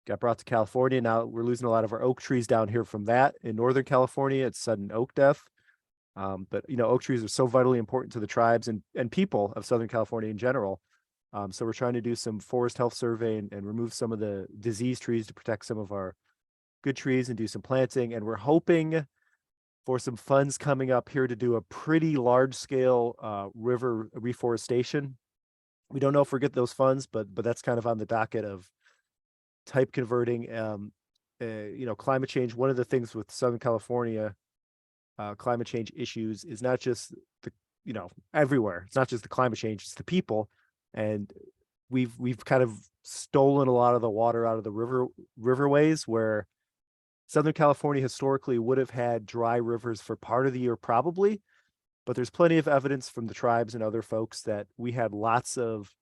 got brought to California. Now we're losing a lot of our oak trees down here from that. In Northern California, it's sudden oak death. But oak trees are so vitally important to the tribes and people of Southern California in general. So we're trying to do some forest health survey and remove some of the diseased trees to protect some of our good trees and do some planting. And we're hoping for some funds coming up here to do a pretty large scale river reforestation. We don't know if we'll get those funds, but that's kind of on the docket of type converting. Climate change. One of the things with Southern California climate change issues is not just everywhere. It's not just the climate change, it's the people. And we've kind of stolen a lot of the water out of the riverways, where Southern California historically would have had dry rivers for part of the year probably, but there's plenty of evidence from the tribes and other folks that we had lots of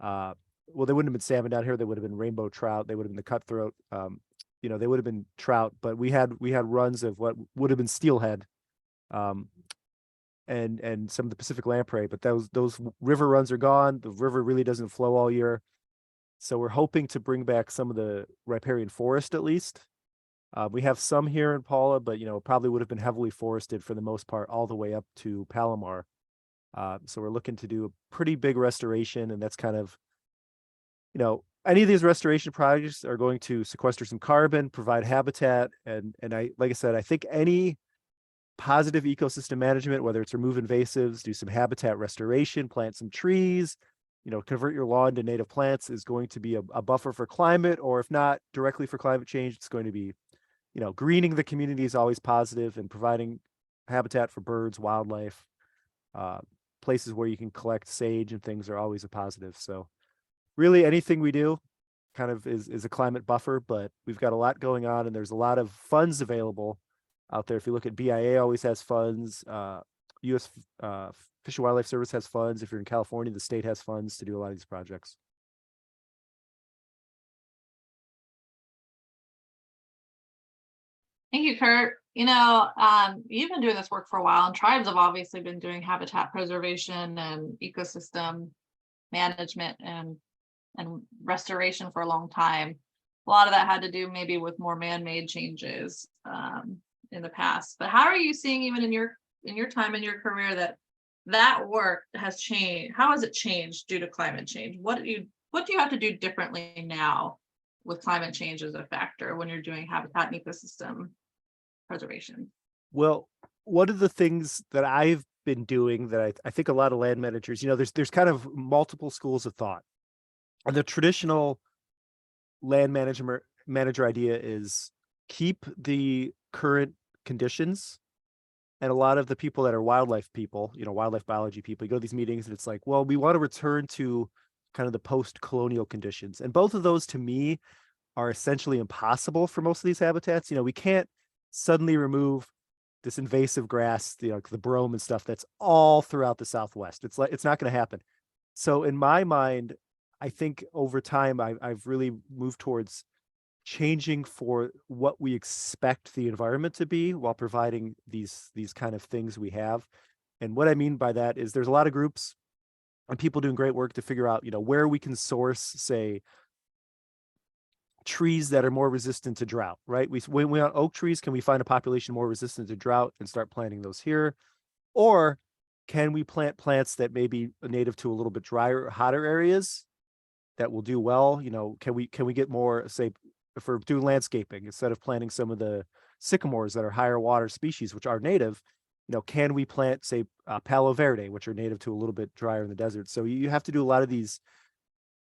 they wouldn't have been salmon down here, they would have been rainbow trout, they would have been the cutthroat, they would have been trout, but we had runs of what would have been steelhead, and some of the Pacific lamprey, but those river runs are gone. The river really doesn't flow all year. So we're hoping to bring back some of the riparian forest at least. We have some here in Paula, but probably would have been heavily forested for the most part all the way up to Palomar. So we're looking to do a pretty big restoration, and that's kind of, any of these restoration projects are going to sequester some carbon, provide habitat, and like I said, I think any positive ecosystem management, whether it's remove invasives, do some habitat restoration, plant some trees, convert your lawn to native plants, is going to be a buffer for climate, or if not directly for climate change, it's going to be, greening the community is always positive, and providing habitat for birds, wildlife, places where you can collect sage and things are always a positive. So really anything we do kind of is a climate buffer, but we've got a lot going on and there's a lot of funds available out there. If you look at BIA always has funds, US Fish and Wildlife Service has funds. If you're in California, the state has funds to do a lot of these projects. Thank you, Kurt. You've been doing this work for a while, and tribes have obviously been doing habitat preservation and ecosystem management and restoration for a long time. A lot of that had to do maybe with more man-made changes in the past. But how are you seeing, even in your time in your career, that work has changed? How has it changed due to climate change? What do you have to do differently now with climate change as a factor when you're doing habitat and ecosystem preservation? Well, one of the things that I've been doing that I think a lot of land managers, there's kind of multiple schools of thought. And the traditional land manager idea is keep the current conditions. And a lot of the people that are wildlife people, wildlife biology people, you go to these meetings and it's like, well, we want to return to kind of the post-colonial conditions. And both of those to me are essentially impossible for most of these habitats. We can't suddenly remove this invasive grass, the brome and stuff that's all throughout the Southwest. It's not going to happen. So in my mind, I think over time, I've really moved towards changing for what we expect the environment to be while providing these kind of things we have. And what I mean by that is there's a lot of groups and people doing great work to figure out, where we can source, say, trees that are more resistant to drought, right? When we want oak trees, can we find a population more resistant to drought and start planting those here? Or can we plant plants that may be native to a little bit drier, hotter areas that will do well? Can we get more, say, if we're doing landscaping, instead of planting some of the sycamores that are higher water species, which are native, can we plant, say, Palo Verde, which are native to a little bit drier in the desert? So you have to do a lot of these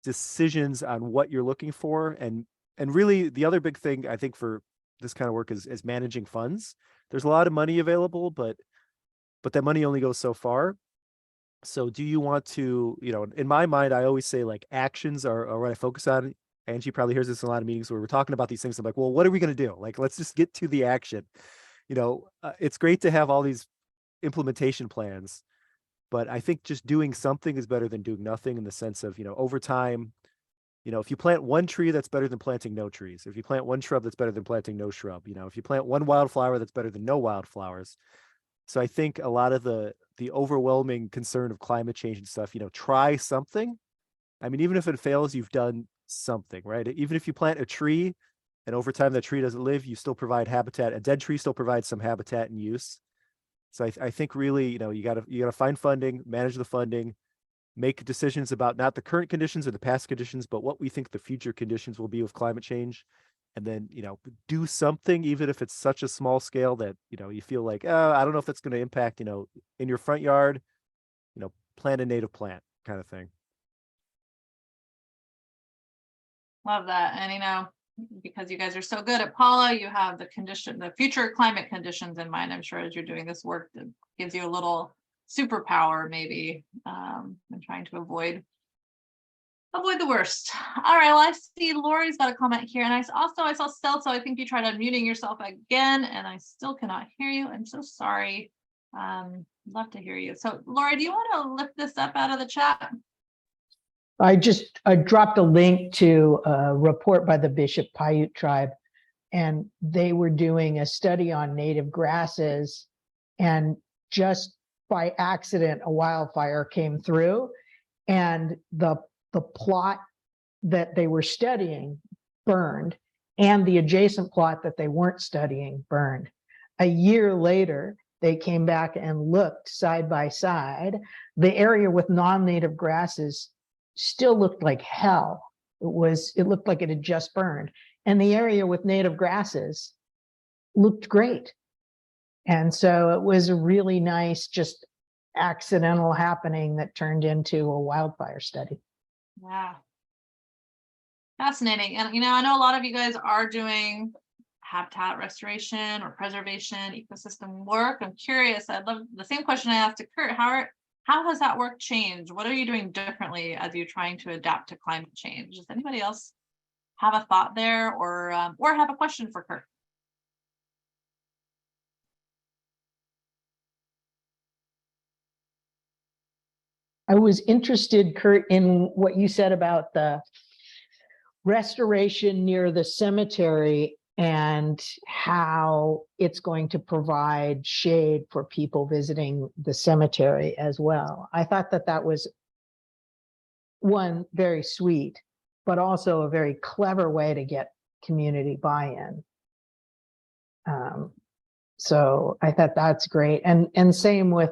decisions on what you're looking for. And really the other big thing I think for this kind of work is managing funds. There's a lot of money available, but that money only goes so far. So do you want to, in my mind, I always say like actions are what I focus on. Angie probably hears this in a lot of meetings where we're talking about these things. I'm like, well, what are we going to do? Like, let's just get to the action. It's great to have all these implementation plans, but I think just doing something is better than doing nothing in the sense of, over time, if you plant one tree, that's better than planting no trees. If you plant one shrub, that's better than planting no shrub. If you plant one wildflower, that's better than no wildflowers. So I think a lot of the overwhelming concern of climate change and stuff, try something. I mean, even if it fails, you've done something, right? Even if you plant a tree and over time that tree doesn't live, you still provide habitat. A dead tree still provides some habitat and use. So I think really, you gotta find funding, manage the funding, make decisions about not the current conditions or the past conditions, but what we think the future conditions will be with climate change. And then, do something, even if it's such a small scale that, you feel like, oh, I don't know if that's going to impact, in your front yard, plant a native plant kind of thing. Love that. And because you guys are so good at Paula, you have the future climate conditions in mind. I'm sure as you're doing this work, that gives you a little superpower maybe, in trying to avoid the worst. All right, well, I see Lori's got a comment here, and I saw Stealth, so I think you tried unmuting yourself again, and I still cannot hear you. I'm so sorry. Love to hear you. So Lori, do you want to lift this up out of the chat? I dropped a link to a report by the Bishop Paiute tribe, and they were doing a study on native grasses, and just by accident, a wildfire came through, and the plot that they were studying burned, and the adjacent plot that they weren't studying burned. A year later, they came back and looked side by side. The area with non-native grasses still looked like hell. It looked like it had just burned. And the area with native grasses looked great. And so it was a really nice, just accidental happening that turned into a wildfire study. Yeah. Fascinating. And I know a lot of you guys are doing habitat restoration or preservation, ecosystem work. I'm curious. I'd love the same question I asked to Kurt. How has that work changed? What are you doing differently as you're trying to adapt to climate change? Does anybody else have a thought there, or have a question for Kurt? I was interested, Kurt, in what you said about the restoration near the cemetery and how it's going to provide shade for people visiting the cemetery as well. I thought that was one, very sweet, but also a very clever way to get community buy-in. So I thought that's great. And same with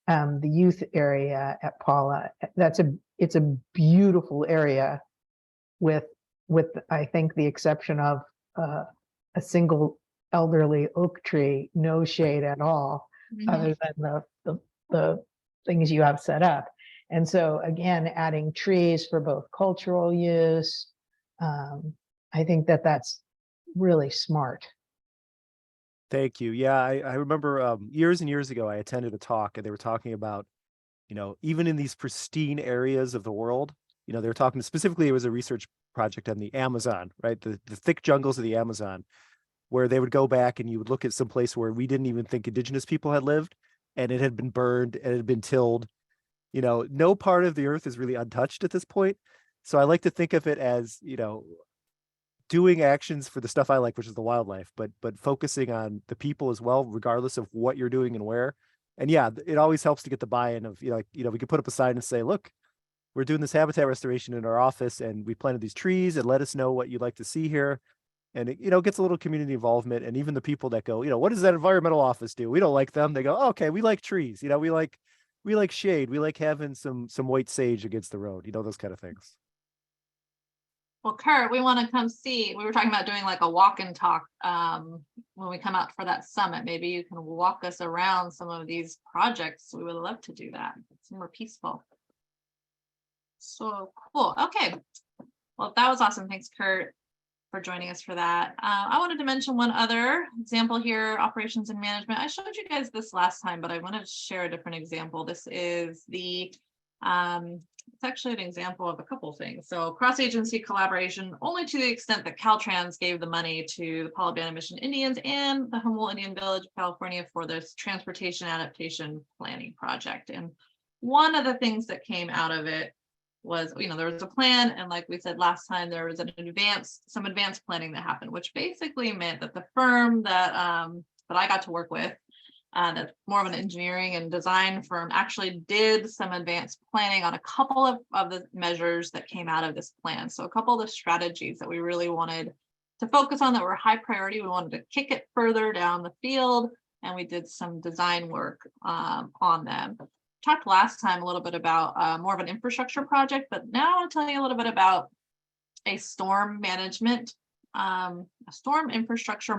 the youth area at Paula. It's a beautiful area with I think the exception of a single elderly oak tree, no shade at all, other than the things you have set up. And so again, adding trees for both cultural use, I think that's really smart. Thank you. Yeah, I remember years and years ago, I attended a talk and they were talking about, even in these pristine areas of the world, they were talking specifically, it was a research project on the Amazon, right? The thick jungles of the Amazon, where they would go back and you would look at some place where we didn't even think indigenous people had lived, and it had been burned and it had been tilled. No part of the earth is really untouched at this point. So I like to think of it as, doing actions for the stuff I like, which is the wildlife, but focusing on the people as well, regardless of what you're doing and where. And yeah, it always helps to get the buy-in of, we could put up a sign and say, look, we're doing this habitat restoration in our office and we planted these trees, and let us know what you'd like to see here. And it, gets a little community involvement. And even the people that go, what does that environmental office do? We don't like them. They go, oh, okay, we like trees. We like shade. We like having some white sage against the road, those kind of things. Well, Kurt, we want to come see. We were talking about doing like a walk-in talk when we come out for that summit. Maybe you can walk us around some of these projects. We would love to do that. It's more peaceful. So cool. Okay. Well, that was awesome. Thanks, Kurt, for joining us for that. I wanted to mention one other example here, operations and management. I showed you guys this last time, but I wanted to share a different example. This is the, it's actually an example of a couple things. So cross-agency collaboration, only to the extent that Caltrans gave the money to the Polyband Mission Indians and the Humboldt Indian Village of California for this transportation adaptation planning project. And one of the things that came out of it was, there was a plan, and like we said last time, there was some advanced planning that happened, which basically meant that the firm that I got to work with, that's more of an engineering and design firm, actually did some advanced planning on a couple of the measures that came out of this plan. So a couple of the strategies that we really wanted to focus on that were high priority, we wanted to kick it further down the field, and we did some design work on them. Talked last time a little bit about more of an infrastructure project, but now I want to tell you a little bit about a storm management, a storm infrastructure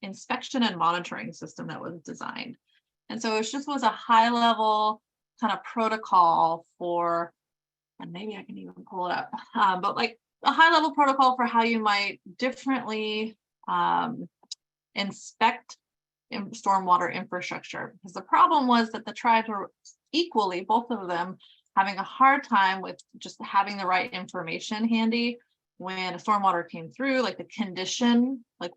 inspection and monitoring system that was designed. And so it just was a high level kind of protocol for, and maybe I can even pull it up, but like a high level protocol for how you might differently inspect stormwater infrastructure, because the problem was that the tribes were equally, both of them, having a hard time with just having the right information handy when a stormwater came through, like the condition, like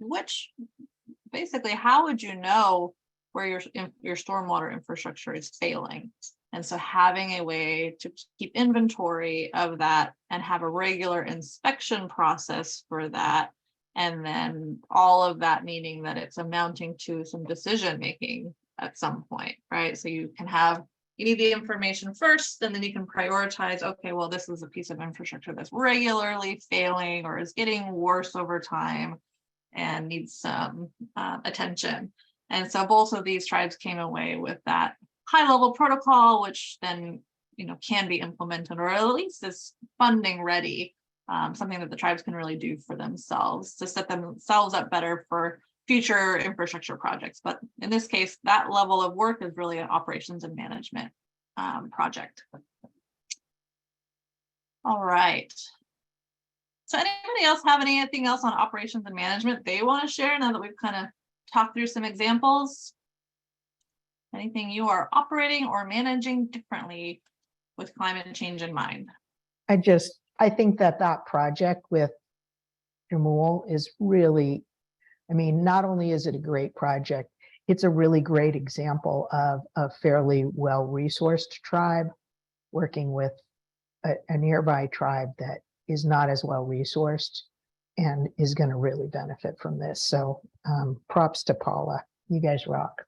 basically how would you know where your stormwater infrastructure is failing? And so having a way to keep inventory of that and have a regular inspection process for that, and then all of that meaning that it's amounting to some decision making at some point, right? So you need the information first, and then you can prioritize, okay, well, this is a piece of infrastructure that's regularly failing or is getting worse over time and needs some attention. And so both of these tribes came away with that high level protocol, which then, can be implemented, or at least is funding ready. Something that the tribes can really do for themselves to set themselves up better for future infrastructure projects. But in this case, that level of work is really an operations and management project. All right. So anybody else have anything else on operations and management they want to share now that we've kind of talked through some examples? Anything you are operating or managing differently with climate change in mind? I think that project with Jamul is really, not only is it a great project, it's a really great example of a fairly well-resourced tribe working with a nearby tribe that is not as well-resourced and is going to really benefit from this. So props to Paula. You guys rock.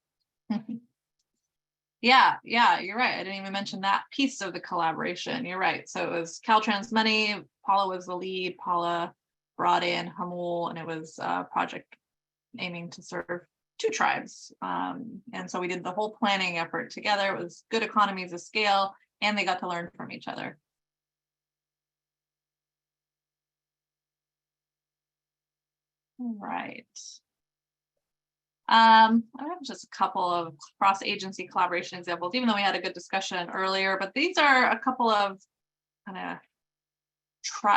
Yeah, you're right. I didn't even mention that piece of the collaboration. You're right. So it was Caltrans money. Paula was the lead. Paula brought in Hamul, and it was a project aiming to serve 2 tribes. And so we did the whole planning effort together. It was good economies of scale, and they got to learn from each other. All right. I have just a couple of cross-agency collaboration examples, even though we had a good discussion earlier, but these are a couple of kind of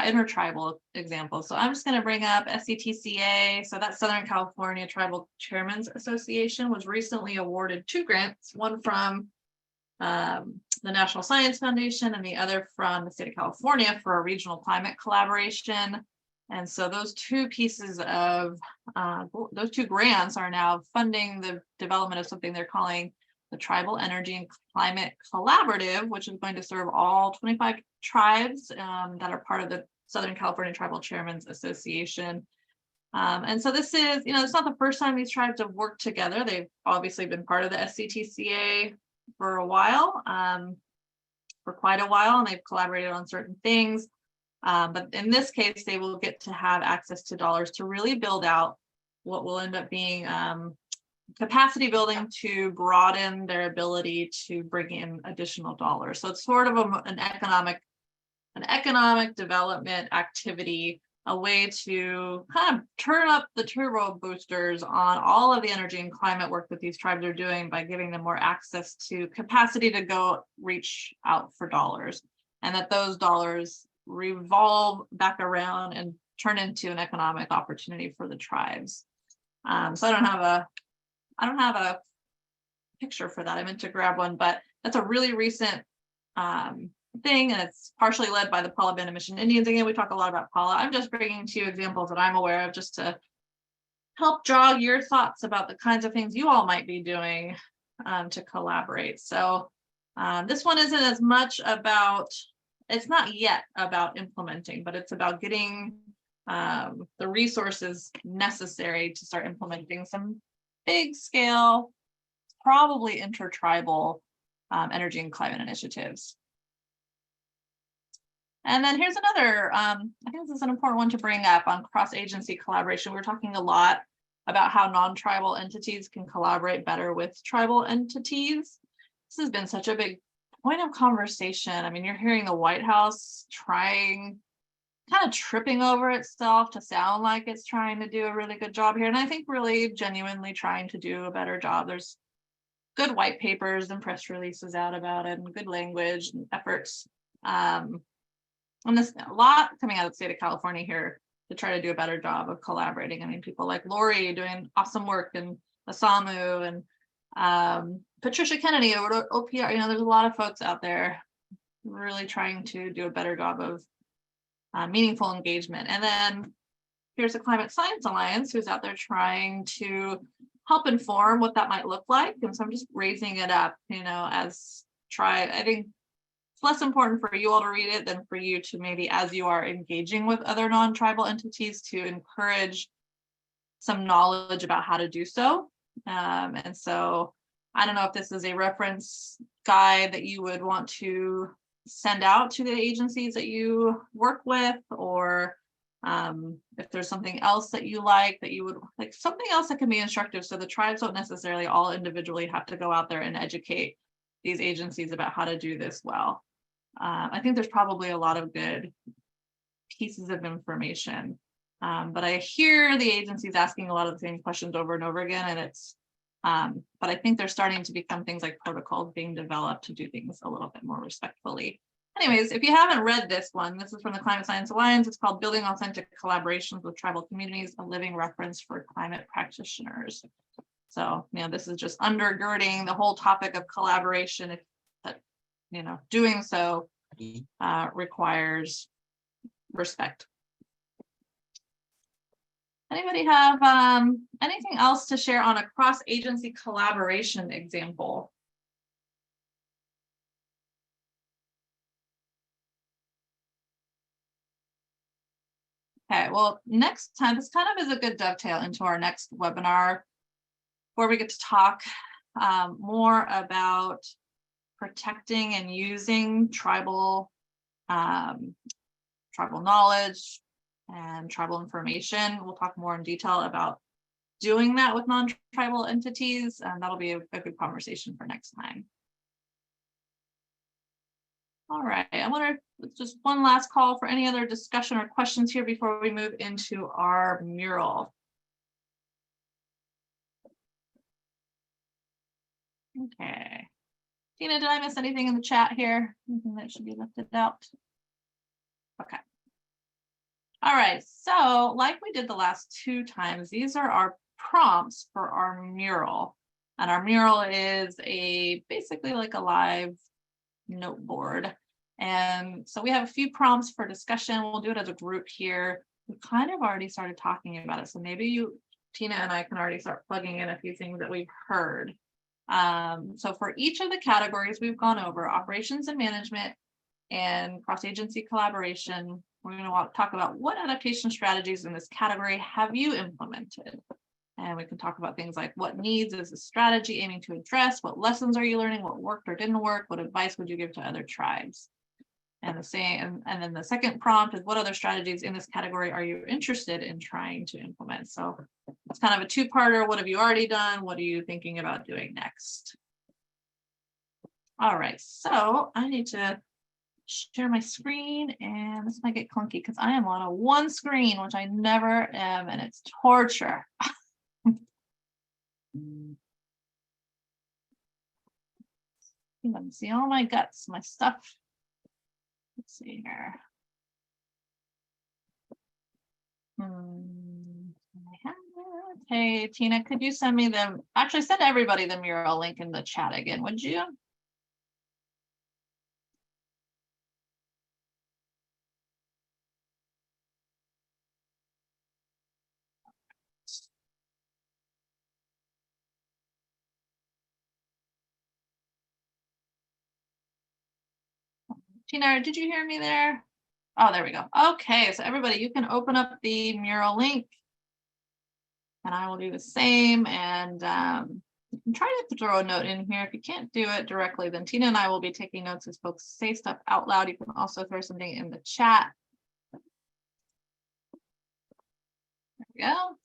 intertribal examples. So I'm just going to bring up SCTCA. So that's Southern California Tribal Chairmen's Association was recently awarded 2 grants, one from the National Science Foundation and the other from the state of California for a regional climate collaboration. And so those 2 pieces of those 2 grants are now funding the development of something they're calling the Tribal Energy and Climate Collaborative, which is going to serve all 25 tribes that are part of the Southern California Tribal Chairmen's Association. And so this is, it's not the first time these tribes have worked together. They've obviously been part of the SCTCA for a while, for quite a while, and they've collaborated on certain things. But in this case, they will get to have access to dollars to really build out what will end up being capacity building to broaden their ability to bring in additional dollars. So it's sort of an economic development activity, a way to kind of turn up the turbo boosters on all of the energy and climate work that these tribes are doing by giving them more access to capacity to go reach out for dollars. and that those dollars revolve back around and turn into an economic opportunity for the tribes. So I don't have a picture for that. I meant to grab one, but that's a really recent thing, and it's partially led by the Paula Band of Mission Indians. Again, we talk a lot about Paula. I'm just bringing to you examples that I'm aware of, just to help jog your thoughts about the kinds of things you all might be doing to collaborate. So this one isn't as much about, it's not yet about implementing, but it's about getting the resources necessary to start implementing some big scale, probably intertribal energy and climate initiatives. And then here's another, I think this is an important one to bring up on cross-agency collaboration. We're talking a lot about how non-tribal entities can collaborate better with tribal entities. This has been such a big point of conversation. I mean, you're hearing the White House trying, kind of tripping over itself to sound like it's trying to do a really good job here. And I think really genuinely trying to do a better job. There's good white papers and press releases out about it, and good language and efforts. And there's a lot coming out of the state of California here to try to do a better job of collaborating. I mean, people like Lori doing awesome work, and Asamu, and Patricia Kennedy over at OPR. You know, there's a lot of folks out there really trying to do a better job of meaningful engagement. And then here's the Climate Science Alliance, who's out there trying to help inform what that might look like. And so I'm just raising it up, you know, as I think it's less important for you all to read it than for you to maybe, as you are engaging with other non-tribal entities, to encourage some knowledge about how to do so. And so I don't know if this is a reference guide that you would want to send out to the agencies that you work with, or if there's something else that you like, that you would like, something else that can be instructive, so the tribes don't necessarily all individually have to go out there and educate these agencies about how to do this well. I think there's probably a lot of good pieces of information, but I hear the agencies asking a lot of the same questions over and over again, and it's but I think they're starting to become things like protocols being developed to do things a little bit more respectfully. Anyways, if you haven't read this one, this is from the Climate Science Alliance. It's called Building Authentic Collaborations with Tribal Communities, a Living Reference for Climate Practitioners. So, you know, this is just undergirding the whole topic of collaboration. If that, you know, doing so requires respect. Anybody have anything else to share on a cross-agency collaboration example? Okay, well, next time, this kind of is a good dovetail into our next webinar, where we get to talk more about protecting and using tribal knowledge and tribal information. We'll talk more in detail about doing that with non-tribal entities, and that'll be a good conversation for next time. All right, I wonder if just one last call for any other discussion or questions here before we move into our mural. Okay. Tina, did I miss anything in the chat here? Anything that should be lifted out? Okay. All right, so like we did the last two times, these are our prompts for our mural. And our mural is basically like a live note board. And so we have a few prompts for discussion. We'll do it as a group here. We kind of already started talking about it. So maybe you, Tina, and I can already start plugging in a few things that we've heard. So for each of the categories we've gone over, operations and management and cross-agency collaboration, we're going to talk about what adaptation strategies in this category have you implemented? And we can talk about things like what needs is the strategy aiming to address, what lessons are you learning, what worked or didn't work, what advice would you give to other tribes? And the same, and then the second prompt is what other strategies in this category are you interested in trying to implement? So it's kind of a two-parter. What have you already done? What are you thinking about doing next? All right, so I need to share my screen, and this might get clunky because I am on a one screen, which I never am, and it's torture. You can see all my guts, my stuff. Let's see here. I have it. Hey, Tina, could you send me them? Actually, send everybody the mural link in the chat again, would you? Tina, did you hear me there? Oh, there we go. Okay, so everybody, you can open up the mural link. And I will do the same. And you can try to throw a note in here. If you can't do it directly, then Tina and I will be taking notes as folks say stuff out loud. You can also throw something in the chat. There we go.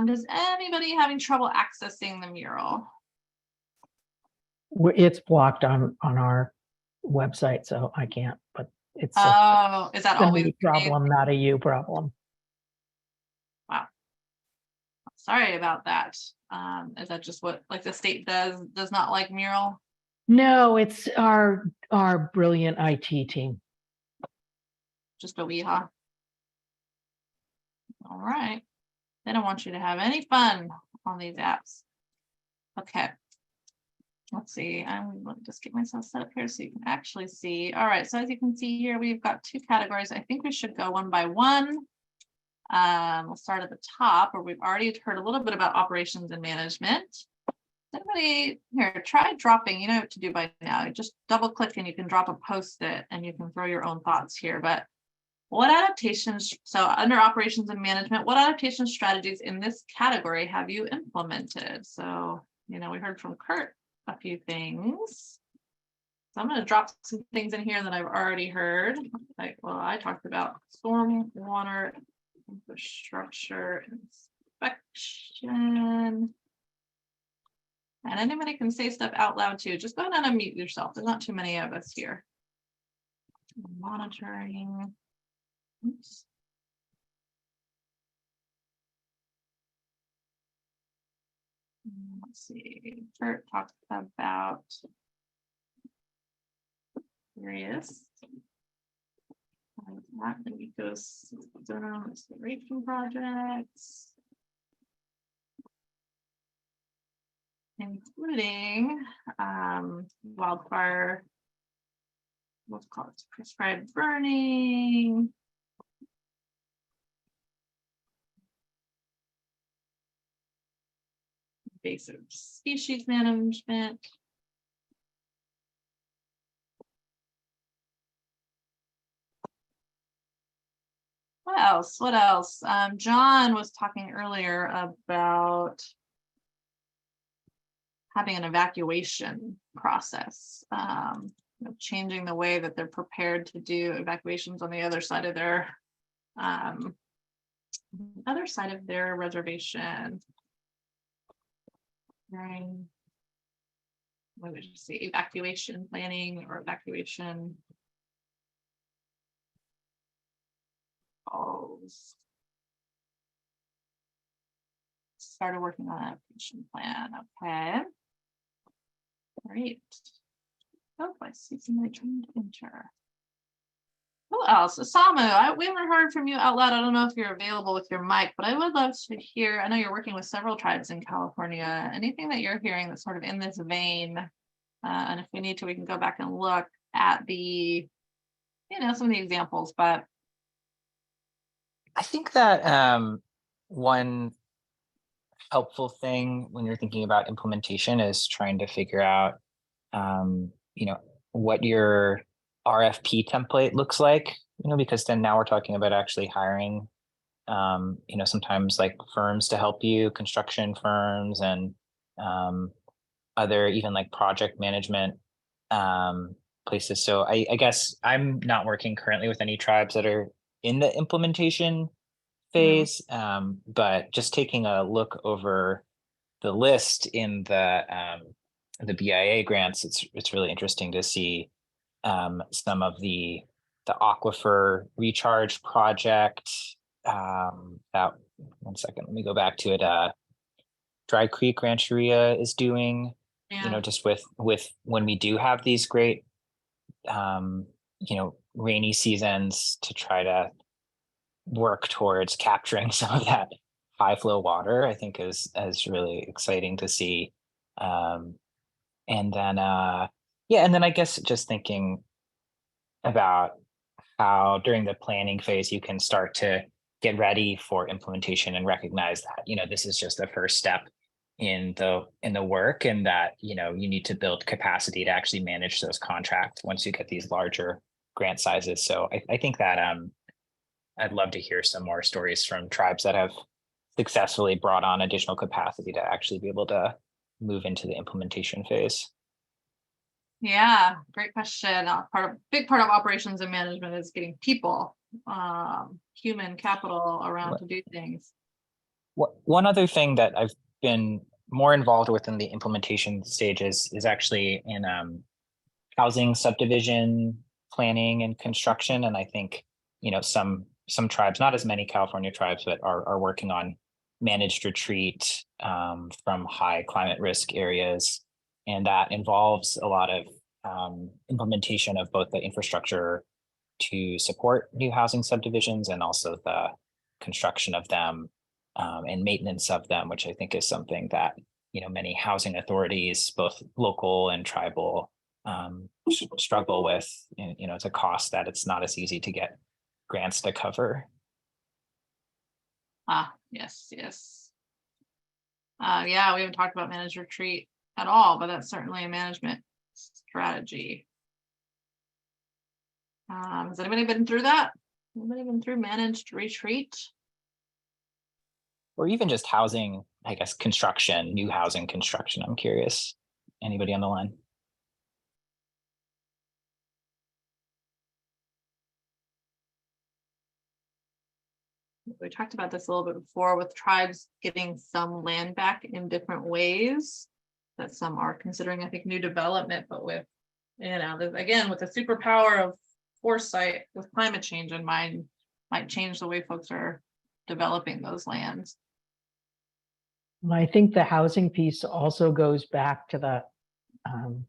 Does anybody having trouble accessing the mural? It's blocked on our website, so I can't, but it's Oh, is that a always me the case? problem, not a you problem. Wow. Sorry about that. Is that just what like the state does not like mural? No, it's our brilliant IT team. Just a wee, huh? All right. They don't want you to have any fun on these apps. Okay. Let's see. I'm going to just get myself set up here so you can actually see. All right. So as you can see here, we've got two categories. I think we should go one by one. We'll start at the top where we've already heard a little bit about operations and management. Anybody here, try dropping, you know what to do by now. Just double click and you can drop a post-it and you can throw your own thoughts here. But what adaptations, so under operations and management, what adaptation strategies in this category have you implemented? So, you know, we heard from Kurt a few things. So I'm going to drop some things in here that I've already heard. Like, well, I talked about storm water infrastructure inspection. And anybody can say stuff out loud too. Just go ahead and unmute yourself. There's not too many of us here. Monitoring. Oops. Let's see. Kurt talked about various ecosystem restoration projects, including wildfire, what's called prescribed burning, invasive species management. What else? What else? John was talking earlier about having an evacuation process, changing the way that they're prepared to do evacuations on the other side of their reservation. During, what would you say, evacuation planning or evacuation calls. Started working on an adaptation plan. Okay. Great. Oh, I see somebody trying to enter. Who else? Samu, we haven't heard from you out loud. I don't know if you're available with your mic, but I would love to hear. I know you're working with several tribes in California. Anything that you're hearing that's sort of in this vein, and if we need to, we can go back and look at the, some of the examples. But I think that one helpful thing when you're thinking about implementation is trying to figure out, what your RFP template looks like, because then now we're talking about actually hiring, sometimes like firms to help you, construction firms and other even like project management places. So I guess I'm not working currently with any tribes that are in the implementation phase, but just taking a look over the list in the BIA grants, it's really interesting to see some of the aquifer recharge project. That, one second, let me go back to it. Dry Creek Rancheria is doing Yeah. just with when we do have these great, rainy seasons, to try to work towards capturing some of that high flow water, I think is really exciting to see. And then, and then I guess just thinking about how during the planning phase, you can start to get ready for implementation and recognize that, this is just the first step in the work, and that, you need to build capacity to actually manage those contracts once you get these larger grant sizes. So I think that I'd love to hear some more stories from tribes that have successfully brought on additional capacity to actually be able to move into the implementation phase. Yeah, great question. Big part of operations and management is getting people, human capital around to do things. One other thing that I've been more involved with in the implementation stages is actually in housing subdivision planning and construction. And I think, some tribes, not as many California tribes, but are working on managed retreat from high climate risk areas. And that involves a lot of implementation of both the infrastructure to support new housing subdivisions, and also the construction of them and maintenance of them, which I think is something that, many housing authorities, both local and tribal, struggle with. And, it's a cost that it's not as easy to get grants to cover. Yes. Yeah, we haven't talked about managed retreat at all, but that's certainly a management strategy. Has anybody been through that? Anybody been through managed retreat? Or even just housing, I guess, construction, new housing construction. I'm curious. Anybody on the line? We talked about this a little bit before, with tribes getting some land back in different ways, that some are considering, I think, new development, but with, again, with the superpower of foresight with climate change in mind, might change the way folks are developing those lands. And I think the housing piece also goes back to the kind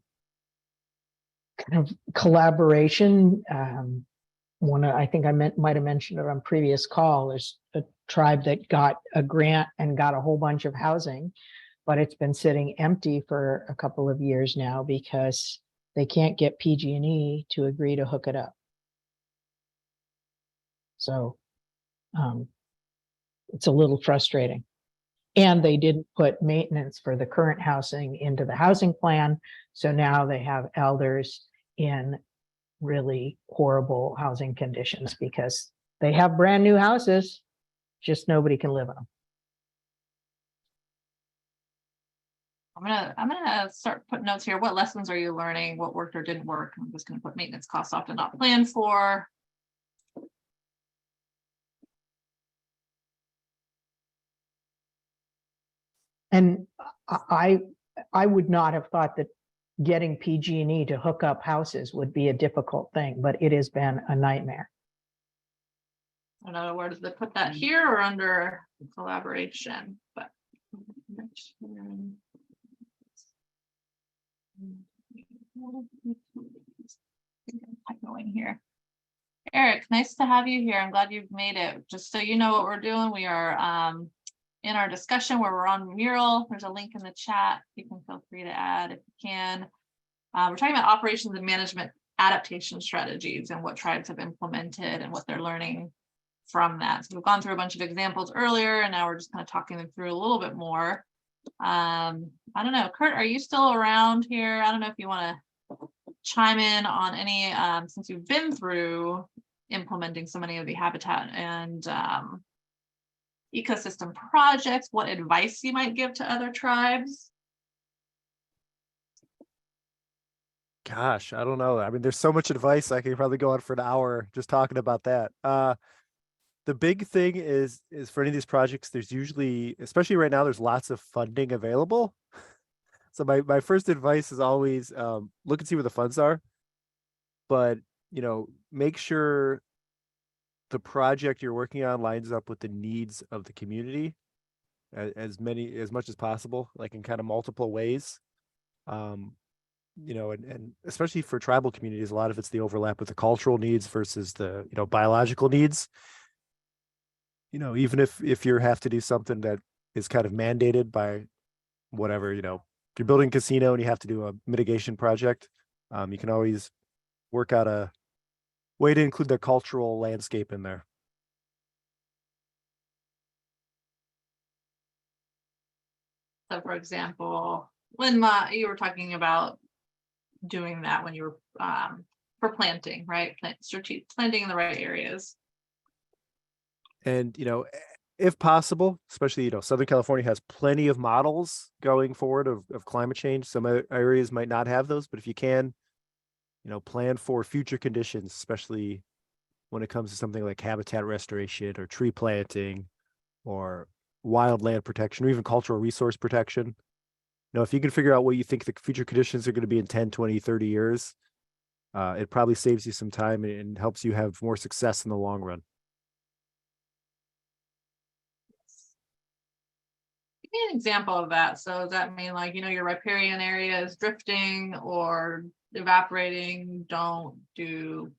of collaboration. I think I might have mentioned it on previous call. There's a tribe that got a grant and got a whole bunch of housing, but it's been sitting empty for a couple of years now because they can't get PG&E to agree to hook it up. So it's a little frustrating. And they didn't put maintenance for the current housing into the housing plan. So now they have elders in really horrible housing conditions because they have brand new houses, just nobody can live in them. I'm gonna start putting notes here. What lessons are you learning? What worked or didn't work? I'm just gonna put maintenance costs often not planned for. And I would not have thought that getting PG&E to hook up houses would be a difficult thing, but it has been a nightmare. I don't know, where does they put that, here or under collaboration? But going here. Eric, nice to have you here. I'm glad you've made it. Just so you know what we're doing, we are in our discussion where we're on mural. There's a link in the chat. You can feel free to add if you can. We're talking about operations and management adaptation strategies and what tribes have implemented and what they're learning from that. So we've gone through a bunch of examples earlier, and now we're just kind of talking them through a little bit more. I don't know, Kurt, are you still around here? I don't know if you want to chime in on any, since you've been through implementing so many of the habitat and ecosystem projects, what advice you might give to other tribes? Gosh, I don't know. I mean, there's so much advice. I could probably go on for an hour just talking about that. The big thing is for any of these projects, there's usually, especially right now, there's lots of funding available. So my first advice is always look and see where the funds are, but make sure the project you're working on lines up with the needs of the community as much as possible, like in kind of multiple ways. And especially for tribal communities, a lot of it's the overlap with the cultural needs versus the, biological needs. Even if you have to do something that is kind of mandated by whatever, if you're building a casino and you have to do a mitigation project, you can always work out a way to include the cultural landscape in there. So for example, when you were talking about doing that when you were for planting, right? Planting in the right areas. And, if possible, especially, Southern California has plenty of models going forward of climate change. Some areas might not have those, but if you can, plan for future conditions, especially when it comes to something like habitat restoration or tree planting or wildland protection or even cultural resource protection. If you can figure out what you think the future conditions are going to be in 10, 20, 30 years, it probably saves you some time and helps you have more success in the long run. Give me an example of that. So does that mean like, your riparian area is drifting or evaporating? Don't do.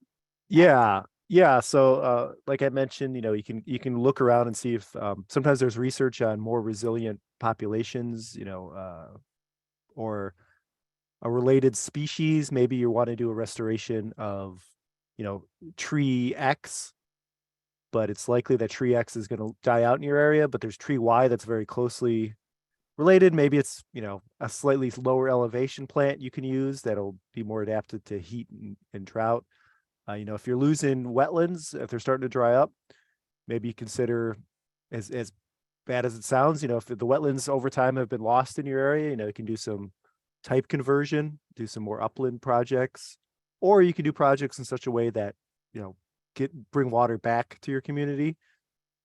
Yeah. Yeah. So like I mentioned, you can look around and see if sometimes there's research on more resilient populations, or a related species. Maybe you want to do a restoration of, tree X, but it's likely that tree X is going to die out in your area, but there's tree Y that's very closely related. Maybe it's, a slightly lower elevation plant you can use that'll be more adapted to heat and drought. If you're losing wetlands, if they're starting to dry up, maybe you consider, as bad as it sounds, if the wetlands over time have been lost in your area, you can do some type conversion, do some more upland projects, or you can do projects in such a way that, bring water back to your community.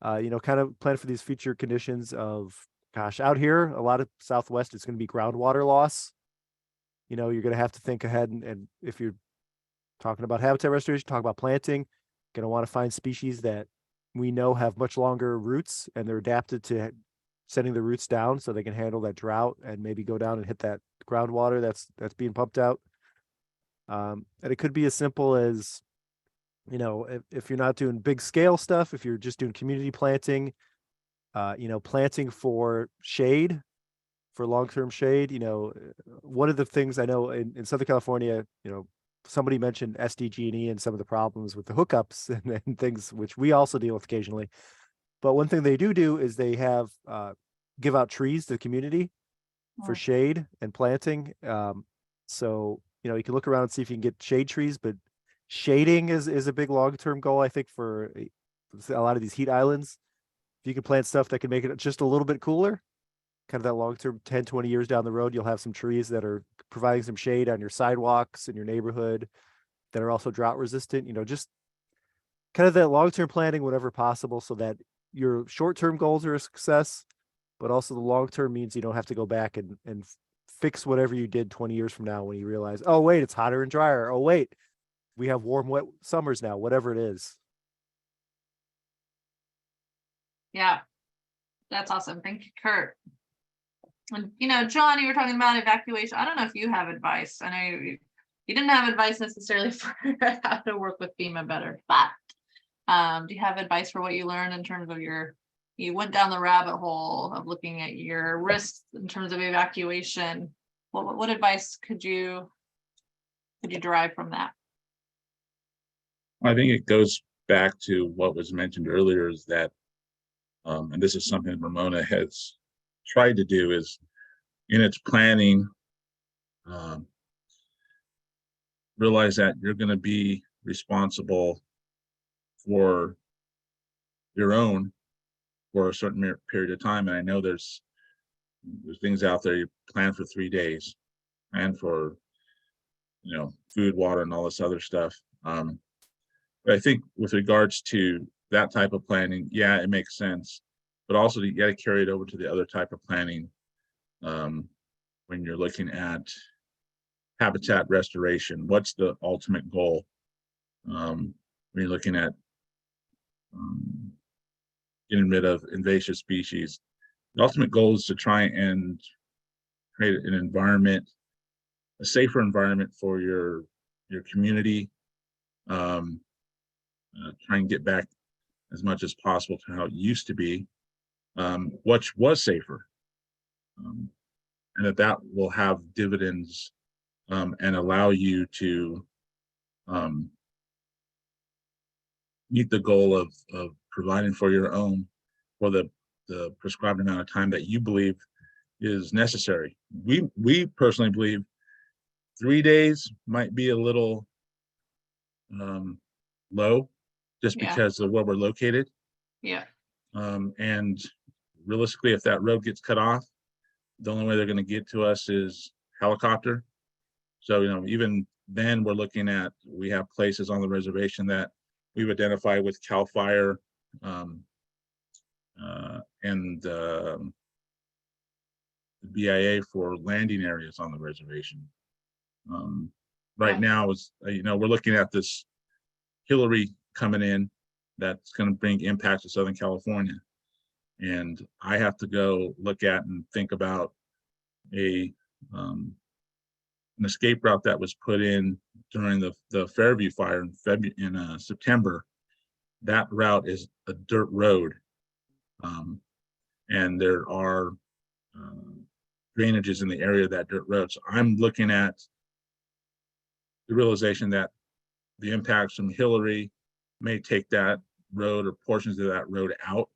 Kind of plan for these future conditions of, gosh, out here, a lot of Southwest, it's going to be groundwater loss. You're going to have to think ahead. And if you're talking about habitat restoration, talk about planting, going to want to find species that we know have much longer roots and they're adapted to sending the roots down so they can handle that drought and maybe go down and hit that groundwater that's being pumped out. And it could be as simple as, if you're not doing big scale stuff, if you're just doing community planting, planting for shade, for long-term shade. One of the things I know in Southern California, somebody mentioned SDG&E and some of the problems with the hookups and things, which we also deal with occasionally. But one thing they do is they have give out trees to the community for shade and planting. So, you can look around and see if you can get shade trees, but shading is a big long-term goal, I think, for a lot of these heat islands. If you can plant stuff that can make it just a little bit cooler, kind of that long-term 10, 20 years down the road, you'll have some trees that are providing some shade on your sidewalks in your neighborhood that are also drought resistant, just kind of that long-term planning, whatever possible, so that your short-term goals are a success, but also the long-term means you don't have to go back and fix whatever you did 20 years from now when you realize, oh, wait, it's hotter and drier. Oh, wait, we have warm, wet summers now, whatever it is. Yeah, that's awesome. Thank you, Kurt. And, John, you were talking about evacuation. I don't know if you have advice. I know you didn't have advice necessarily for how to work with FEMA better, but do you have advice for what you learned in terms of you went down the rabbit hole of looking at your risks in terms of evacuation? What advice could you derive from that? I think it goes back to what was mentioned earlier, is that, and this is something Ramona has tried to do, is in its planning, realize that you're going to be responsible for your own for a certain period of time. And I know there's things out there, you plan for 3 days, plan for, food, water, and all this other stuff. But I think with regards to that type of planning, yeah, it makes sense, but also you got to carry it over to the other type of planning. When you're looking at habitat restoration, what's the ultimate goal? When you're looking at getting rid of invasive species, the ultimate goal is to try and create an environment a safer environment for your community. Try and get back as much as possible to how it used to be, which was safer, and that will have dividends and allow you to meet the goal of providing for your own for the prescribed amount of time that you believe is necessary. We personally believe 3 days might be a little low, just Yeah. because of where we're located. Yeah. And realistically, if that road gets cut off, the only way they're going to get to us is helicopter. So, even then we're looking at, we have places on the reservation that we've identified with CAL FIRE and the BIA for landing areas on the reservation. Right Yeah. now is, we're looking at this Hillary coming in that's going to bring impact to Southern California. And I have to go look at and think about an escape route that was put in during the Fairview Fire in September. That route is a dirt road, and there are drainages in the area of that dirt road. So I'm looking at the realization that the impacts from Hillary may take that road or portions of that road out.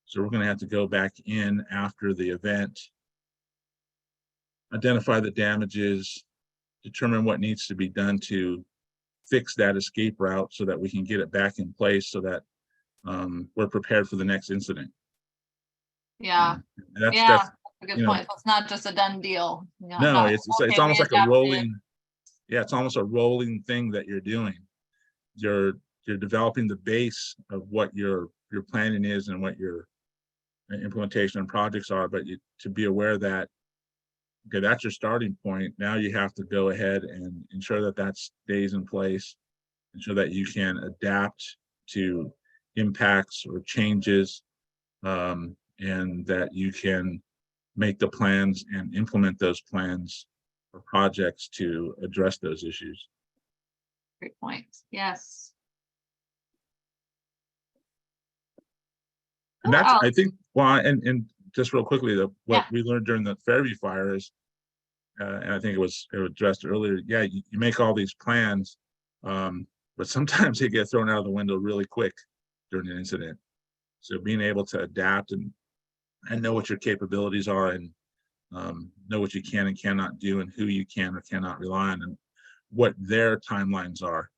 So we're going to have to go back in after the event, identify the damages, determine what needs to be done to fix that escape route so that we can get it back in place so that we're prepared for the next incident. Yeah. And that's That's a good you know, point. So it's not just a done deal. no, it's Okay, almost we like a adapted. rolling. Yeah, it's almost a rolling thing that you're doing. You're developing the base of what your planning is and what your implementation and projects are, but to be aware that, okay, that's your starting point. Now you have to go ahead and ensure that that stays in place, ensure that you can adapt to impacts or changes, and that you can make the plans and implement those plans or projects to address those issues. Great point. Yes. And that's, Wow. I think, well, and just real quickly, what Yeah. we learned during the Fairview Fire is, and I think it was addressed earlier, yeah, you make all these plans, but sometimes they get thrown out of the window really quick during an incident. So being able to adapt and know what your capabilities are and know what you can and cannot do and who you can or cannot rely on and what their timelines are,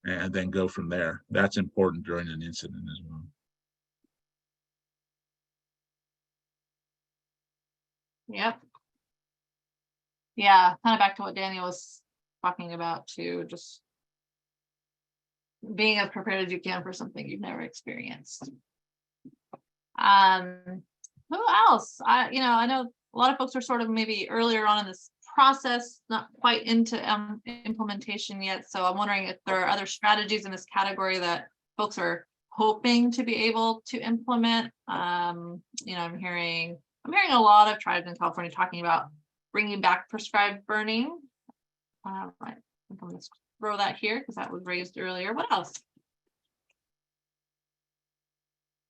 and then go from there. That's important during an incident as well. Yep. Yeah, kind of back to what Daniel was talking about too, just being as prepared as you can for something you've never experienced. Who else? I know a lot of folks are sort of maybe earlier on in this process, not quite into implementation yet. So I'm wondering if there are other strategies in this category that folks are hoping to be able to implement. I'm hearing a lot of tribes in California talking about bringing back prescribed burning. Right. I'm going to throw that here because that was raised earlier. What else?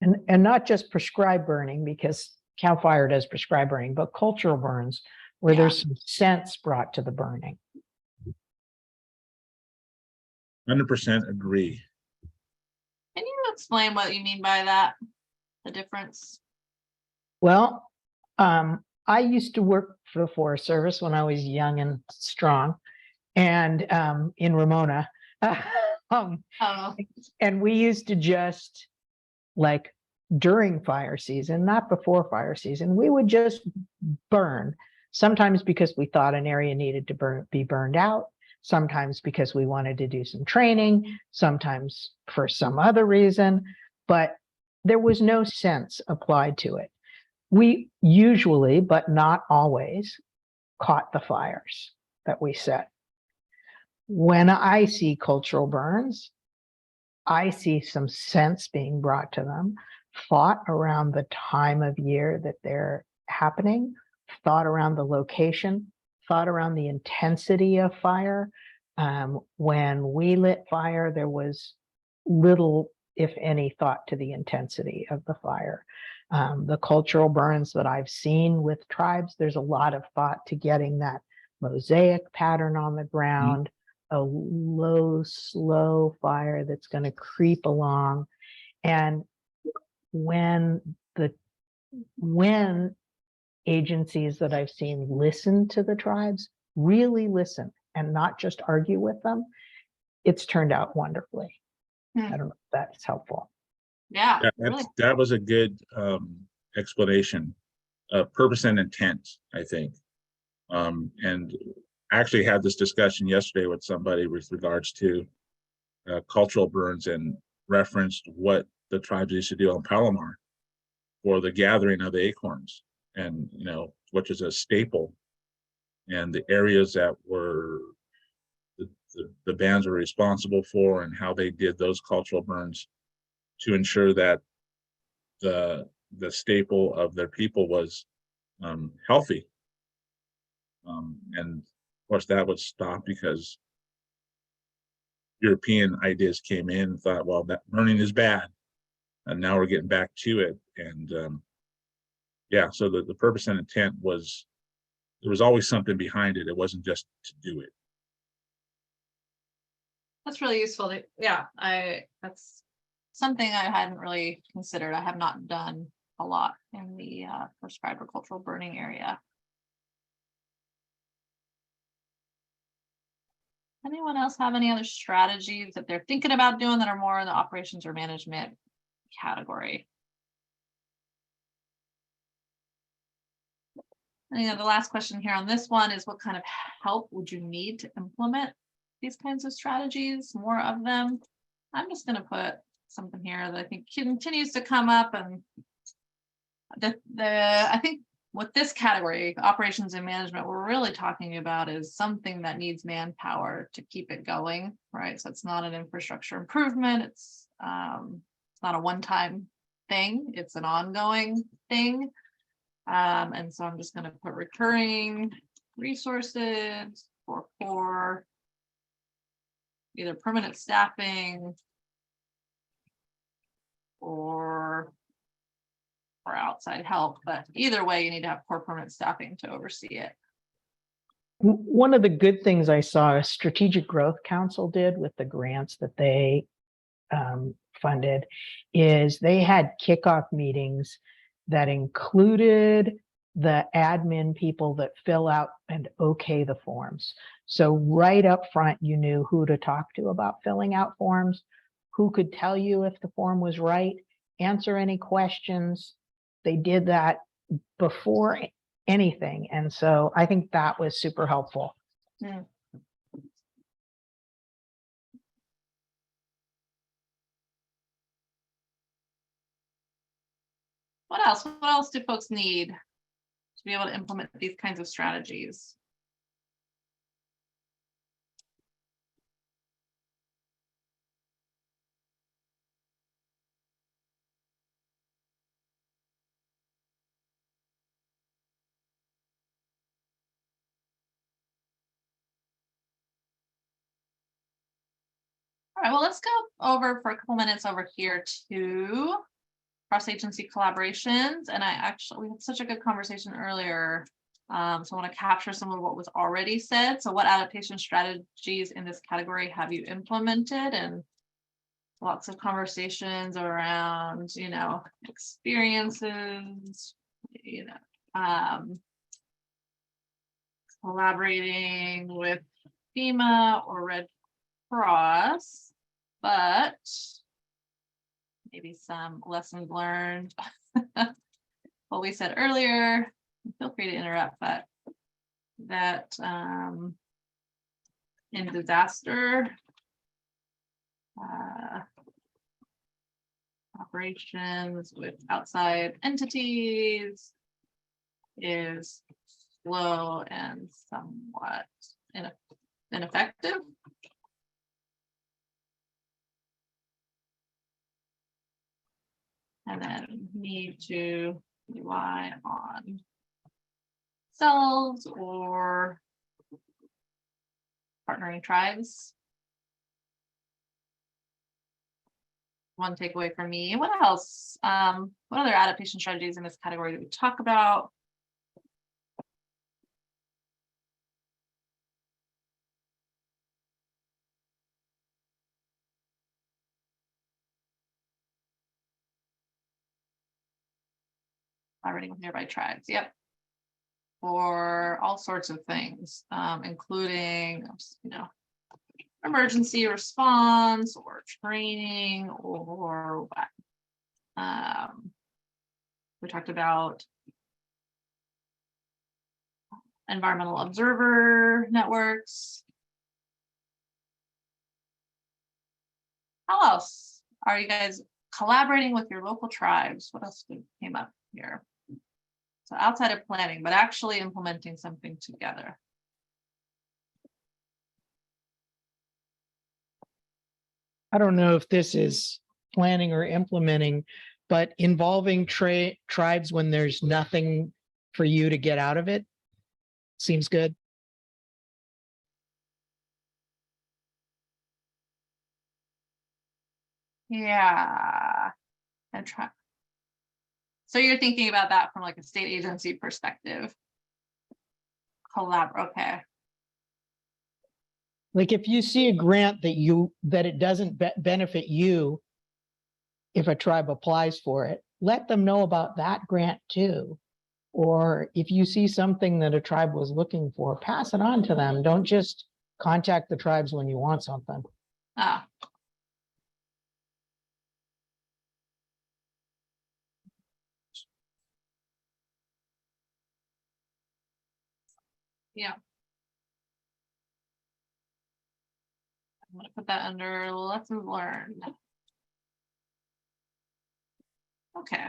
And not just prescribed burning, because CAL FIRE does prescribed burning, but cultural burns where Yeah. there's some sense brought to the burning. 100% agree. Can you explain what you mean by that? The difference? Well, I used to work for the Forest Service when I was young and strong, and in Ramona. Oh, And we used to just, like, during fire season, not before fire season, we would just burn. Sometimes because we thought an area needed to be burned out, sometimes because we wanted to do some training, sometimes for some other reason, but there was no sense applied to it. We usually, but not always, caught the fires that we set. When I see cultural burns, I see some sense being brought to them, thought around the time of year that they're happening, thought around the location, thought around the intensity of fire. When we lit fire, there was little, if any, thought to the intensity of the fire. The cultural burns that I've seen with tribes, there's a lot of thought to getting that mosaic pattern on the ground, a low, slow fire that's going to creep along. And when agencies that I've seen listen to the tribes, really listen and not just argue with them, it's turned out wonderfully. I don't know if that's helpful. Yeah, Yeah, really. that was a good explanation. Purpose and intent, I think. And I actually had this discussion yesterday with somebody with regards to cultural burns, and referenced what the tribes used to do on Palomar for the gathering of the acorns, and which is a staple, and the areas that were the bands were responsible for, and how they did those cultural burns to ensure that the staple of their people was healthy. And of course that would stop because European ideas came in and thought, well, that burning is bad, and now we're getting back to it. And yeah, so the purpose and intent was, there was always something behind it. It wasn't just to do it. That's really useful. Yeah, that's something I hadn't really considered. I have not done a lot in the prescribed agricultural burning area. Anyone else have any other strategies that they're thinking about doing that are more in the operations or management category? And the last question here on this one is, what kind of help would you need to implement these kinds of strategies, more of them? I'm just going to put something here that I think continues to come up, and I think with this category, operations and management, what we're really talking about is something that needs manpower to keep it going, right? So it's not an infrastructure improvement. It's not a one-time thing. It's an ongoing thing. And so I'm just going to put recurring resources for either permanent staffing or outside help, but either way, you need to have core permanent staffing to oversee it. One of the good things I saw a Strategic Growth Council did with the grants that they funded is they had kickoff meetings that included the admin people that fill out and okay the forms. So right up front, you knew who to talk to about filling out forms, who could tell you if the form was right, answer any questions. They did that before anything. And so I think that was super helpful. Yeah. What else? What else do folks need to be able to implement these kinds of strategies? All right, well, let's go over for a couple minutes over here to cross-agency collaborations. And we had such a good conversation earlier. So I want to capture some of what was already said. So what adaptation strategies in this category have you implemented? And lots of conversations around, experiences, collaborating with FEMA or Red Cross, but maybe some lessons learned. What we said earlier, feel free to interrupt, but that in disaster operations with outside entities is slow and somewhat ineffective. And then need to rely on cells or partnering tribes. One takeaway from me. What else? What other adaptation strategies in this category did we talk about? Collaborating with nearby tribes. Yep. For all sorts of things, including, you know, emergency response or training or what. We talked about environmental observer networks. How else are you guys collaborating with your local tribes? What else came up here? So outside of planning, but actually implementing something together. I don't know if this is planning or implementing, but involving tribes when there's nothing for you to get out of it seems good. Yeah. And try. So you're thinking about that from like a state agency perspective. Okay. Like if you see a grant that it doesn't benefit you, if a tribe applies for it, let them know about that grant too. Or if you see something that a tribe was looking for, pass it on to them. Don't just contact the tribes when you want something. Ah. Yeah. I'm gonna put that under lessons learned. Okay.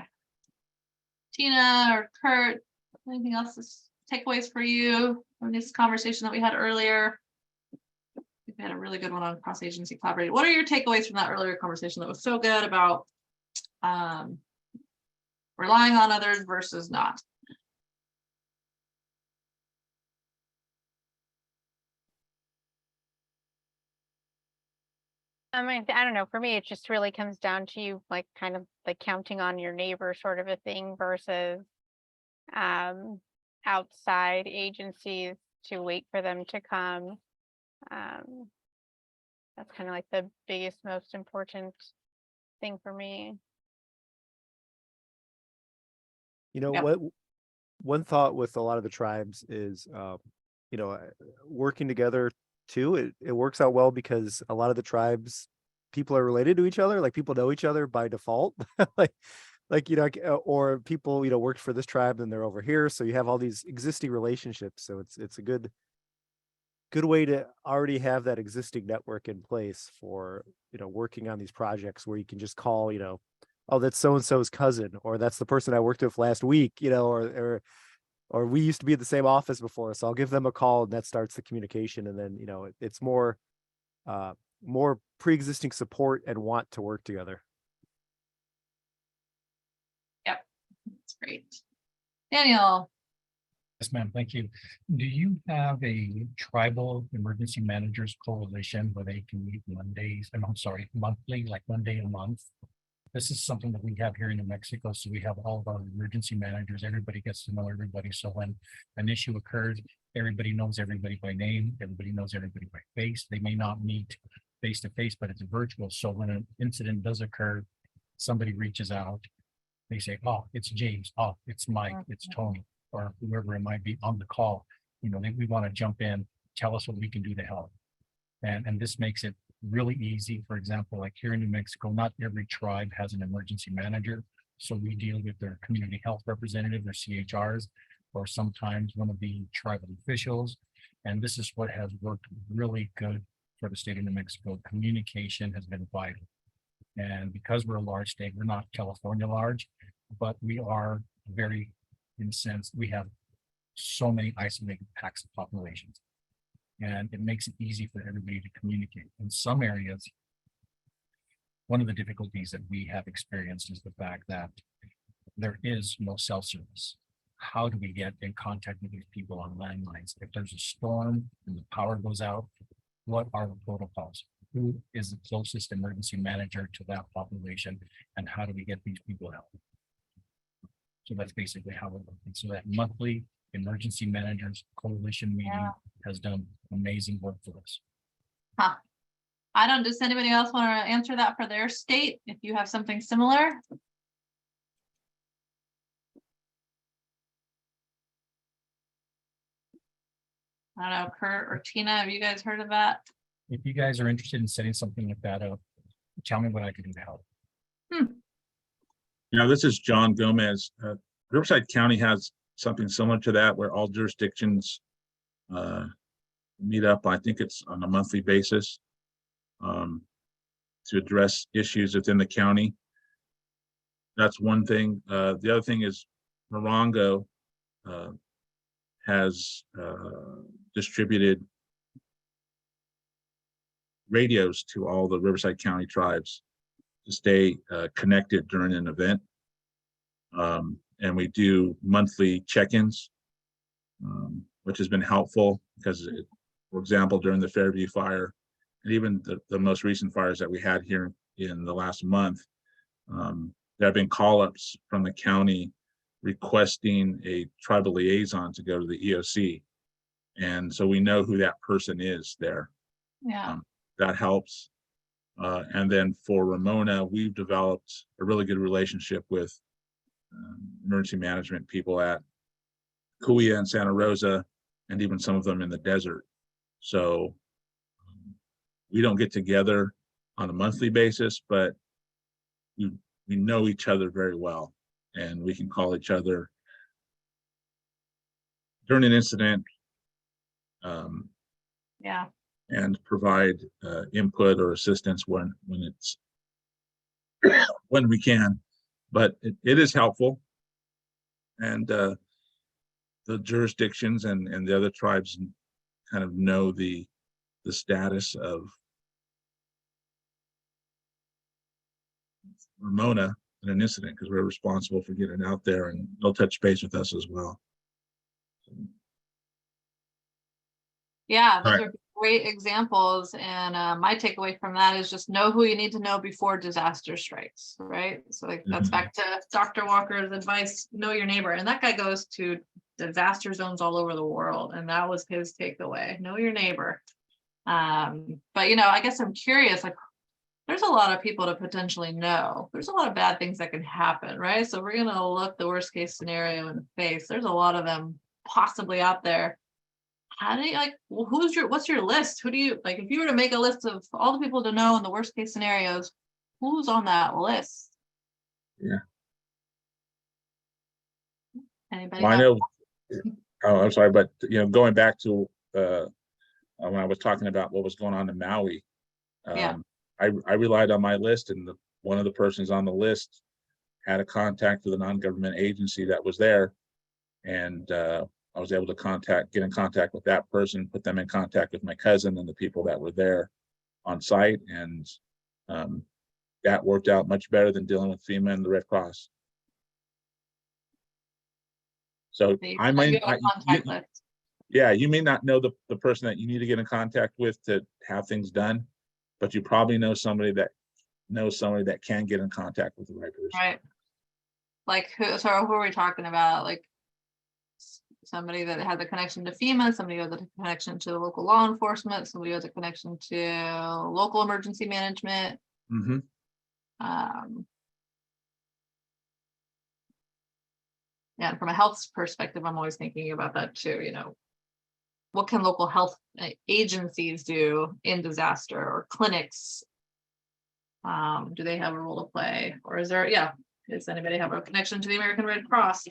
Tina or Kurt, anything else, takeaways for you from this conversation that we had earlier? We had a really good one on cross-agency collaborating. What are your takeaways from that earlier conversation that was so good about relying on others versus not? I mean, I don't know, for me, it just really comes down to you, like, kind of like counting on your neighbor sort of a thing versus outside agencies to wait for them to come. That's kind of like the biggest, most important thing for me. You know, Yep. what one thought with a lot of the tribes is, you know, working together too. It works out well because a lot of the tribes, people are related to each other, like people know each other by default, like, you know, or people, you know, worked for this tribe and they're over here. So you have all these existing relationships. So it's a good way to already have that existing network in place for, you know, working on these projects where you can just call, you know, oh, that's so-and-so's cousin, or that's the person I worked with last week, you know, or we used to be at the same office before, so I'll give them a call and that starts the communication. And then, you know, it's more pre-existing support and want to work together. Yep, that's great. Daniel. Yes, ma'am. Thank you. Do you have a tribal emergency managers coalition where they can meet Mondays? And I'm sorry, monthly, like one day a month? This is something that we have here in New Mexico. So we have all of our emergency managers. Everybody gets to know everybody. So when an issue occurs, everybody knows everybody by name. Everybody knows everybody by face. They may not meet face to face, but it's virtual. So when an incident does occur, somebody reaches out. They say, oh, it's James. Oh, it's Mike. It's Tony, or whoever it might be on the call. You know, we want to jump in, tell us what we can do to help. And this makes it really easy. For example, like here in New Mexico, not every tribe has an emergency manager. So we deal with their community health representative, their CHRs, or sometimes one of the tribal officials. And this is what has worked really good for the state of New Mexico. Communication has been vital. And because we're a large state, we're not California large, but we are very, in a sense, we have so many isolated packs of populations. And it makes it easy for everybody to communicate. In some areas, one of the difficulties that we have experienced is the fact that there is no cell service. How do we get in contact with these people on landlines? If there's a storm and the power goes out, what are the protocols? Who is the closest emergency manager to that population, and how do we get these people help? So that's basically how we're looking. So that monthly emergency managers coalition meeting Yeah. has done amazing work for us. Huh. Does anybody else want to answer that for their state? If you have something similar? I don't know, Kurt or Tina, have you guys heard of that? If you guys are interested in setting something like that up, tell me what I can do to help. This is John Gomez. Riverside County has something similar to that where all jurisdictions meet up. I think it's on a monthly basis to address issues within the county. That's one thing. The other thing is Morongo has distributed radios to all the Riverside County tribes to stay connected during an event. And we do monthly check-ins, which has been helpful because, for example, during the Fairview Fire, and even the most recent fires that we had here in the last month, there have been call-ups from the county requesting a tribal liaison to go to the EOC. And so we know who that person is there. Yeah. That helps. And then for Ramona, we've developed a really good relationship with emergency management people at Kuya and Santa Rosa, and even some of them in the desert. So we don't get together on a monthly basis, but we know each other very well, and we can call each other during an incident Yeah. and provide input or assistance when it's when we can. But it is helpful, and the jurisdictions and the other tribes kind of know the status of Ramona in an incident, because we're responsible for getting out there, and they'll touch base with us as well. Yeah, those Right. are great examples. And my takeaway from that is just know who you need to know before disaster strikes, right? So like that's back to Dr. Walker's advice, know your neighbor. And that guy goes to disaster zones all over the world. And that was his takeaway, know your neighbor. But I guess I'm curious, like there's a lot of people to potentially know. There's a lot of bad things that can happen, right? So we're going to look the worst case scenario in the face. There's a lot of them possibly out there. How do you what's your list? Who do you like, if you were to make a list of all the people to know in the worst case scenarios, who's on that list? Yeah. Anybody? Well, I know. Oh, I'm sorry, but going back to when I was talking about what was going on in Maui, Yeah. I relied on my list, and one of the persons on the list had a contact with a non-government agency that was there, and I was able to get in contact with that person, put them in contact with my cousin and the people that were there on site, and that worked out much better than dealing with FEMA and the Red Cross. So I might, you may not know the person that you need to get in contact with to have things done, but you probably know somebody that can get in contact with the right person. Right. Like who are we talking about? Like somebody that has a connection to FEMA, somebody who has a connection to the local law enforcement, somebody who has a connection to local emergency management. Mm-hmm. Yeah, and from a health perspective, I'm always thinking about that too. What can local health agencies do in disaster, or clinics? Do they have a role to play, or does anybody have a connection to the American Red Cross?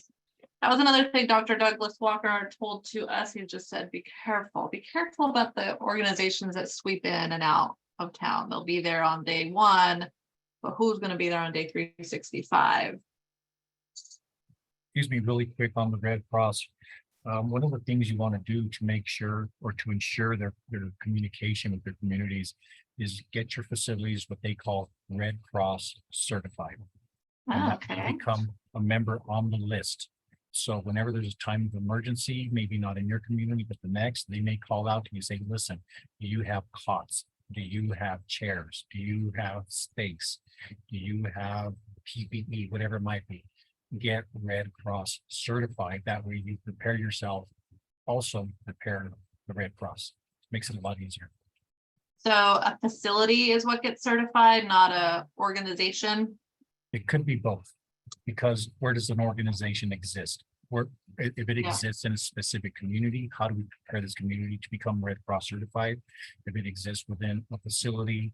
That was another thing Dr. Douglas Walker told to us. He just said, be careful about the organizations that sweep in and out of town. They'll be there on day one, but who's going to be there on day 365? Excuse me, really quick on the Red Cross. One of the things you want to do to make sure, or to ensure their communication with their communities, is get your facilities what they call Red Cross certified. And that will become a member on the list. So whenever there's a time of emergency, maybe not in your community, but the next, they may call out to you, say, listen, do you have cots? Do you have chairs? Do you have space? Do you have PPE, whatever it might be? Get Red Cross certified. That way you prepare yourself, also prepare the Red Cross. Makes it a lot easier. So a facility is what gets certified, not a organization. It could be both, because where does an organization exist? Where, if it Yeah. exists in a specific community, how do we prepare this community to become Red Cross certified? If it exists within a facility,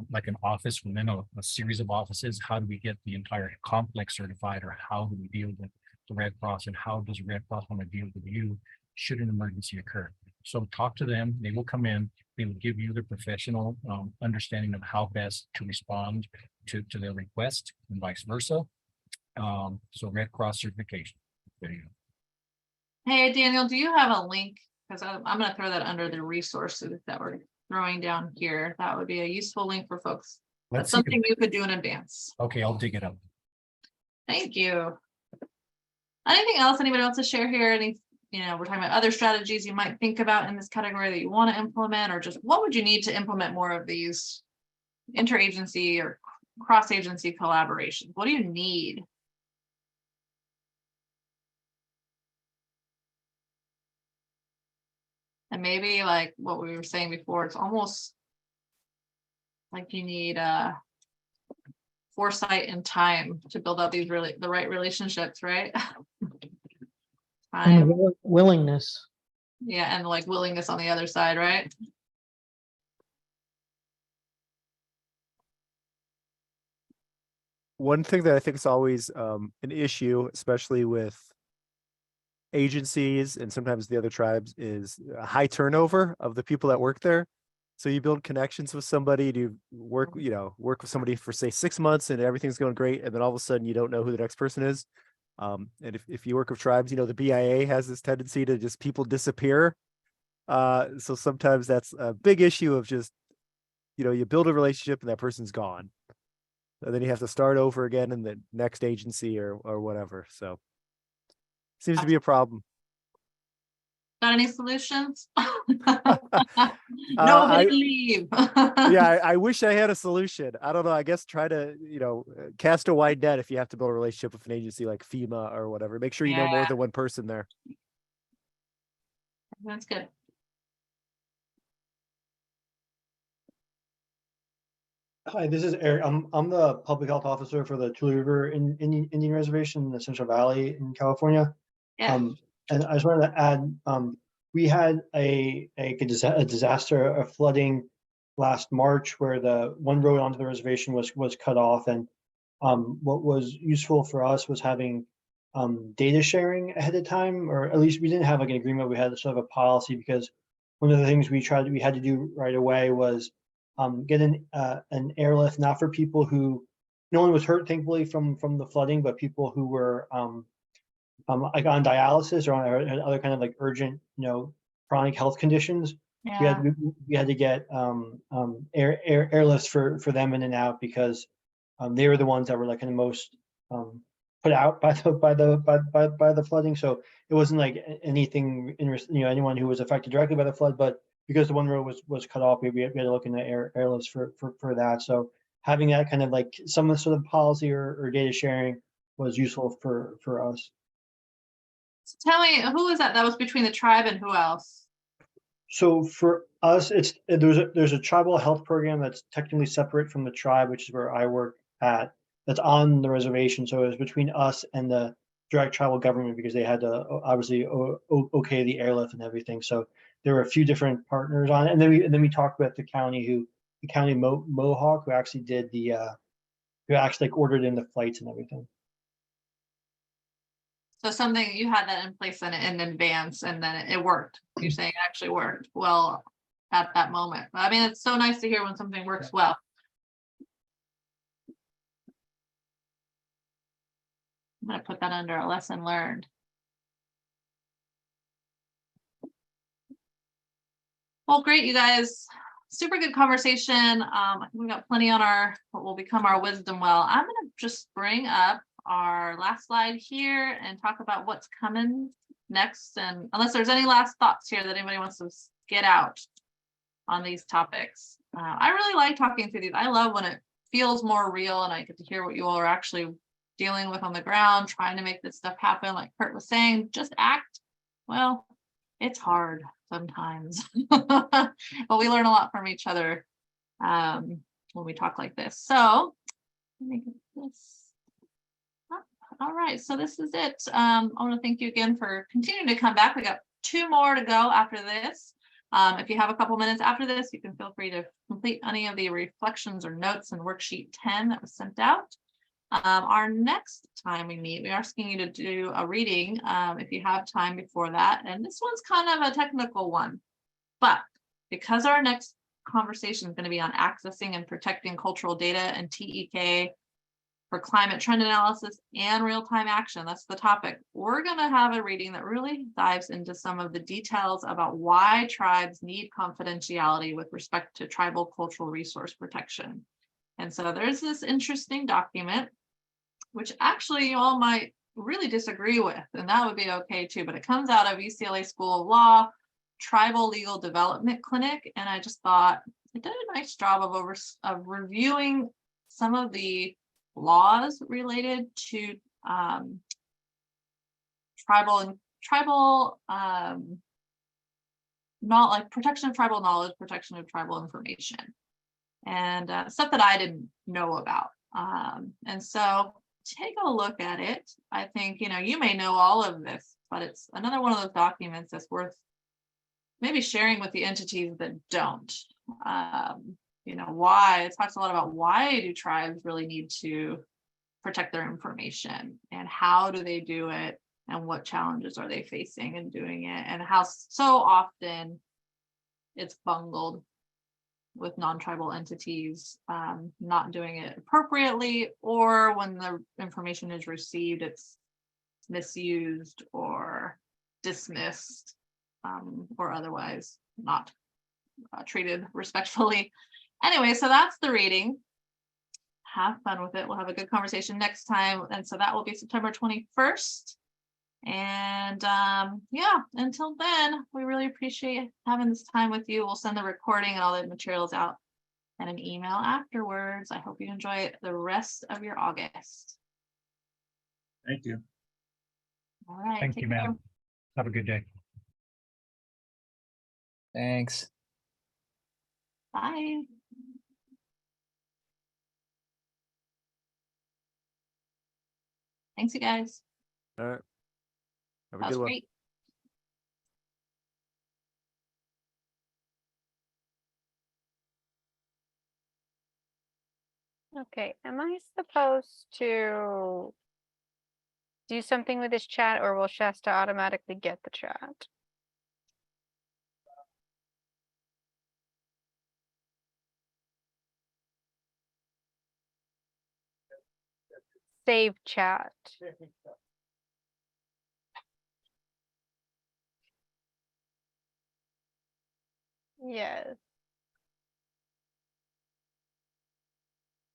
like an office within a series of offices, how do we get the entire complex certified, or how do we deal with the Red Cross, and how does Red Cross want to deal with you should an emergency occur? So talk to them, they will come in, they will give you the professional understanding of how best to respond to their request and vice versa. So Red Cross certification. There you go. Hey, Daniel, do you have a link? Because I'm going to throw that under the resources that we're throwing down here. That would be a useful link for folks. That's Let's see if- something you could do in advance. Okay, I'll dig it up. Thank you. Anything else anybody wants to share here? Any, we're talking about other strategies you might think about in this category that you want to implement, or just what would you need to implement more of these interagency or cross-agency collaborations? What do you need? And maybe like what we were saying before, it's almost like you need foresight and time to build up these the right relationships, right? And Time, willingness. yeah, and like willingness on the other side, right? One thing that I think is always an issue, especially with agencies and sometimes the other tribes, is a high turnover of the people that work there. So you build connections with somebody, to work with somebody for say 6 months and everything's going great, and then all of a sudden you don't know who the next person is. And if you work with tribes, the BIA has this tendency to just people disappear. So sometimes that's a big issue of just, you build a relationship and that person's gone. And then you have to start over again in the next agency or whatever. So seems to be a problem. Got any solutions? Nobody leave. Yeah, I wish I had a solution. I don't know. I guess try to, cast a wide net if you have to build a relationship with an agency like FEMA or whatever. Make sure you know more Yeah. than one person there. That's good. Hi, this is Eric. I'm the public health officer for the Tule River Indian Reservation in the Central Valley in California. Yeah. And I just wanted to add, we had a disaster, a flooding last March where the one road onto the reservation was cut off. And what was useful for us was having data sharing ahead of time, or at least we didn't have like an agreement. We had sort of a policy, because one of the things we had to do right away was get an airlift, not for people who, no one was hurt thankfully from the flooding, but people who were like on dialysis or on other kind of like urgent, chronic health conditions. Yeah. We had to get airlifts for them in and out, because they were the ones that were like the most put out by the flooding. So it wasn't like anything anyone who was affected directly by the flood, but because the one road was cut off, we had to look into airlifts for that. So having that kind of like some sort of policy or data sharing was useful for us. So tell me, who was that? That was between the tribe and who else? So for us, there's a tribal health program that's technically separate from the tribe, which is where I work at, that's on the reservation. So it was between us and the direct tribal government, because they had to obviously okay the airlift and everything. So there were a few different partners on it, and then we talked with the county Mohawk, who actually did who actually like ordered in the flights and everything. So something you had that in place in advance, and then it worked. You're saying it actually worked well at that moment. I mean, it's so nice to hear when something works well. I'm gonna put that under a lesson learned. Well, great, you guys. Super good conversation. I think we got plenty on what will become our wisdom well. I'm gonna just bring up our last slide here and talk about what's coming next. And unless there's any last thoughts here that anybody wants to get out on these topics. I really like talking through these. I love when it feels more real and I get to hear what you all are actually dealing with on the ground, trying to make this stuff happen. Like Kurt was saying, just act. Well, it's hard sometimes, but we learn a lot from each other when we talk like this. So let me get this up. All right, so this is it. I want to thank you again for continuing to come back. We got 2 more to go after this. If you have a couple minutes after this, you can feel free to complete any of the reflections or notes in worksheet 10 that was sent out. Our next time we meet, we're asking you to do a reading if you have time before that. And this one's kind of a technical one, but because our next conversation is going to be on accessing and protecting cultural data and TEK for climate trend analysis and real-time action, that's the topic. We're going to have a reading that really dives into some of the details about why tribes need confidentiality with respect to tribal cultural resource protection. And so there's this interesting document, which actually you all might really disagree with, and that would be okay too, but it comes out of UCLA School of Law, Tribal Legal Development Clinic, and I just thought it did a nice job of reviewing some of the laws related to tribal not like protection of tribal knowledge, protection of tribal information, and stuff that I didn't know about. And so take a look at it. I think, you may know all of this, but it's another one of those documents that's worth maybe sharing with the entities that don't. Why it talks a lot about why do tribes really need to protect their information and how do they do it and what challenges are they facing in doing it, and how so often it's bungled with non-tribal entities not doing it appropriately, or when the information is received, it's misused or dismissed or otherwise not treated respectfully. Anyway, so that's the reading. Have fun with it. We'll have a good conversation next time. And so that will be September 21st. And yeah, until then, we really appreciate having this time with you. We'll send the recording and all the materials out and an email afterwards. I hope you enjoy the rest of your August. Thank you. All right. Thank you, ma'am. Have a good day. Thanks. Bye. Thanks, you guys. All right. Have a That was good one. great. Okay, am I supposed to do something with this chat, or will Shasta automatically get the chat? Save chat. Yes.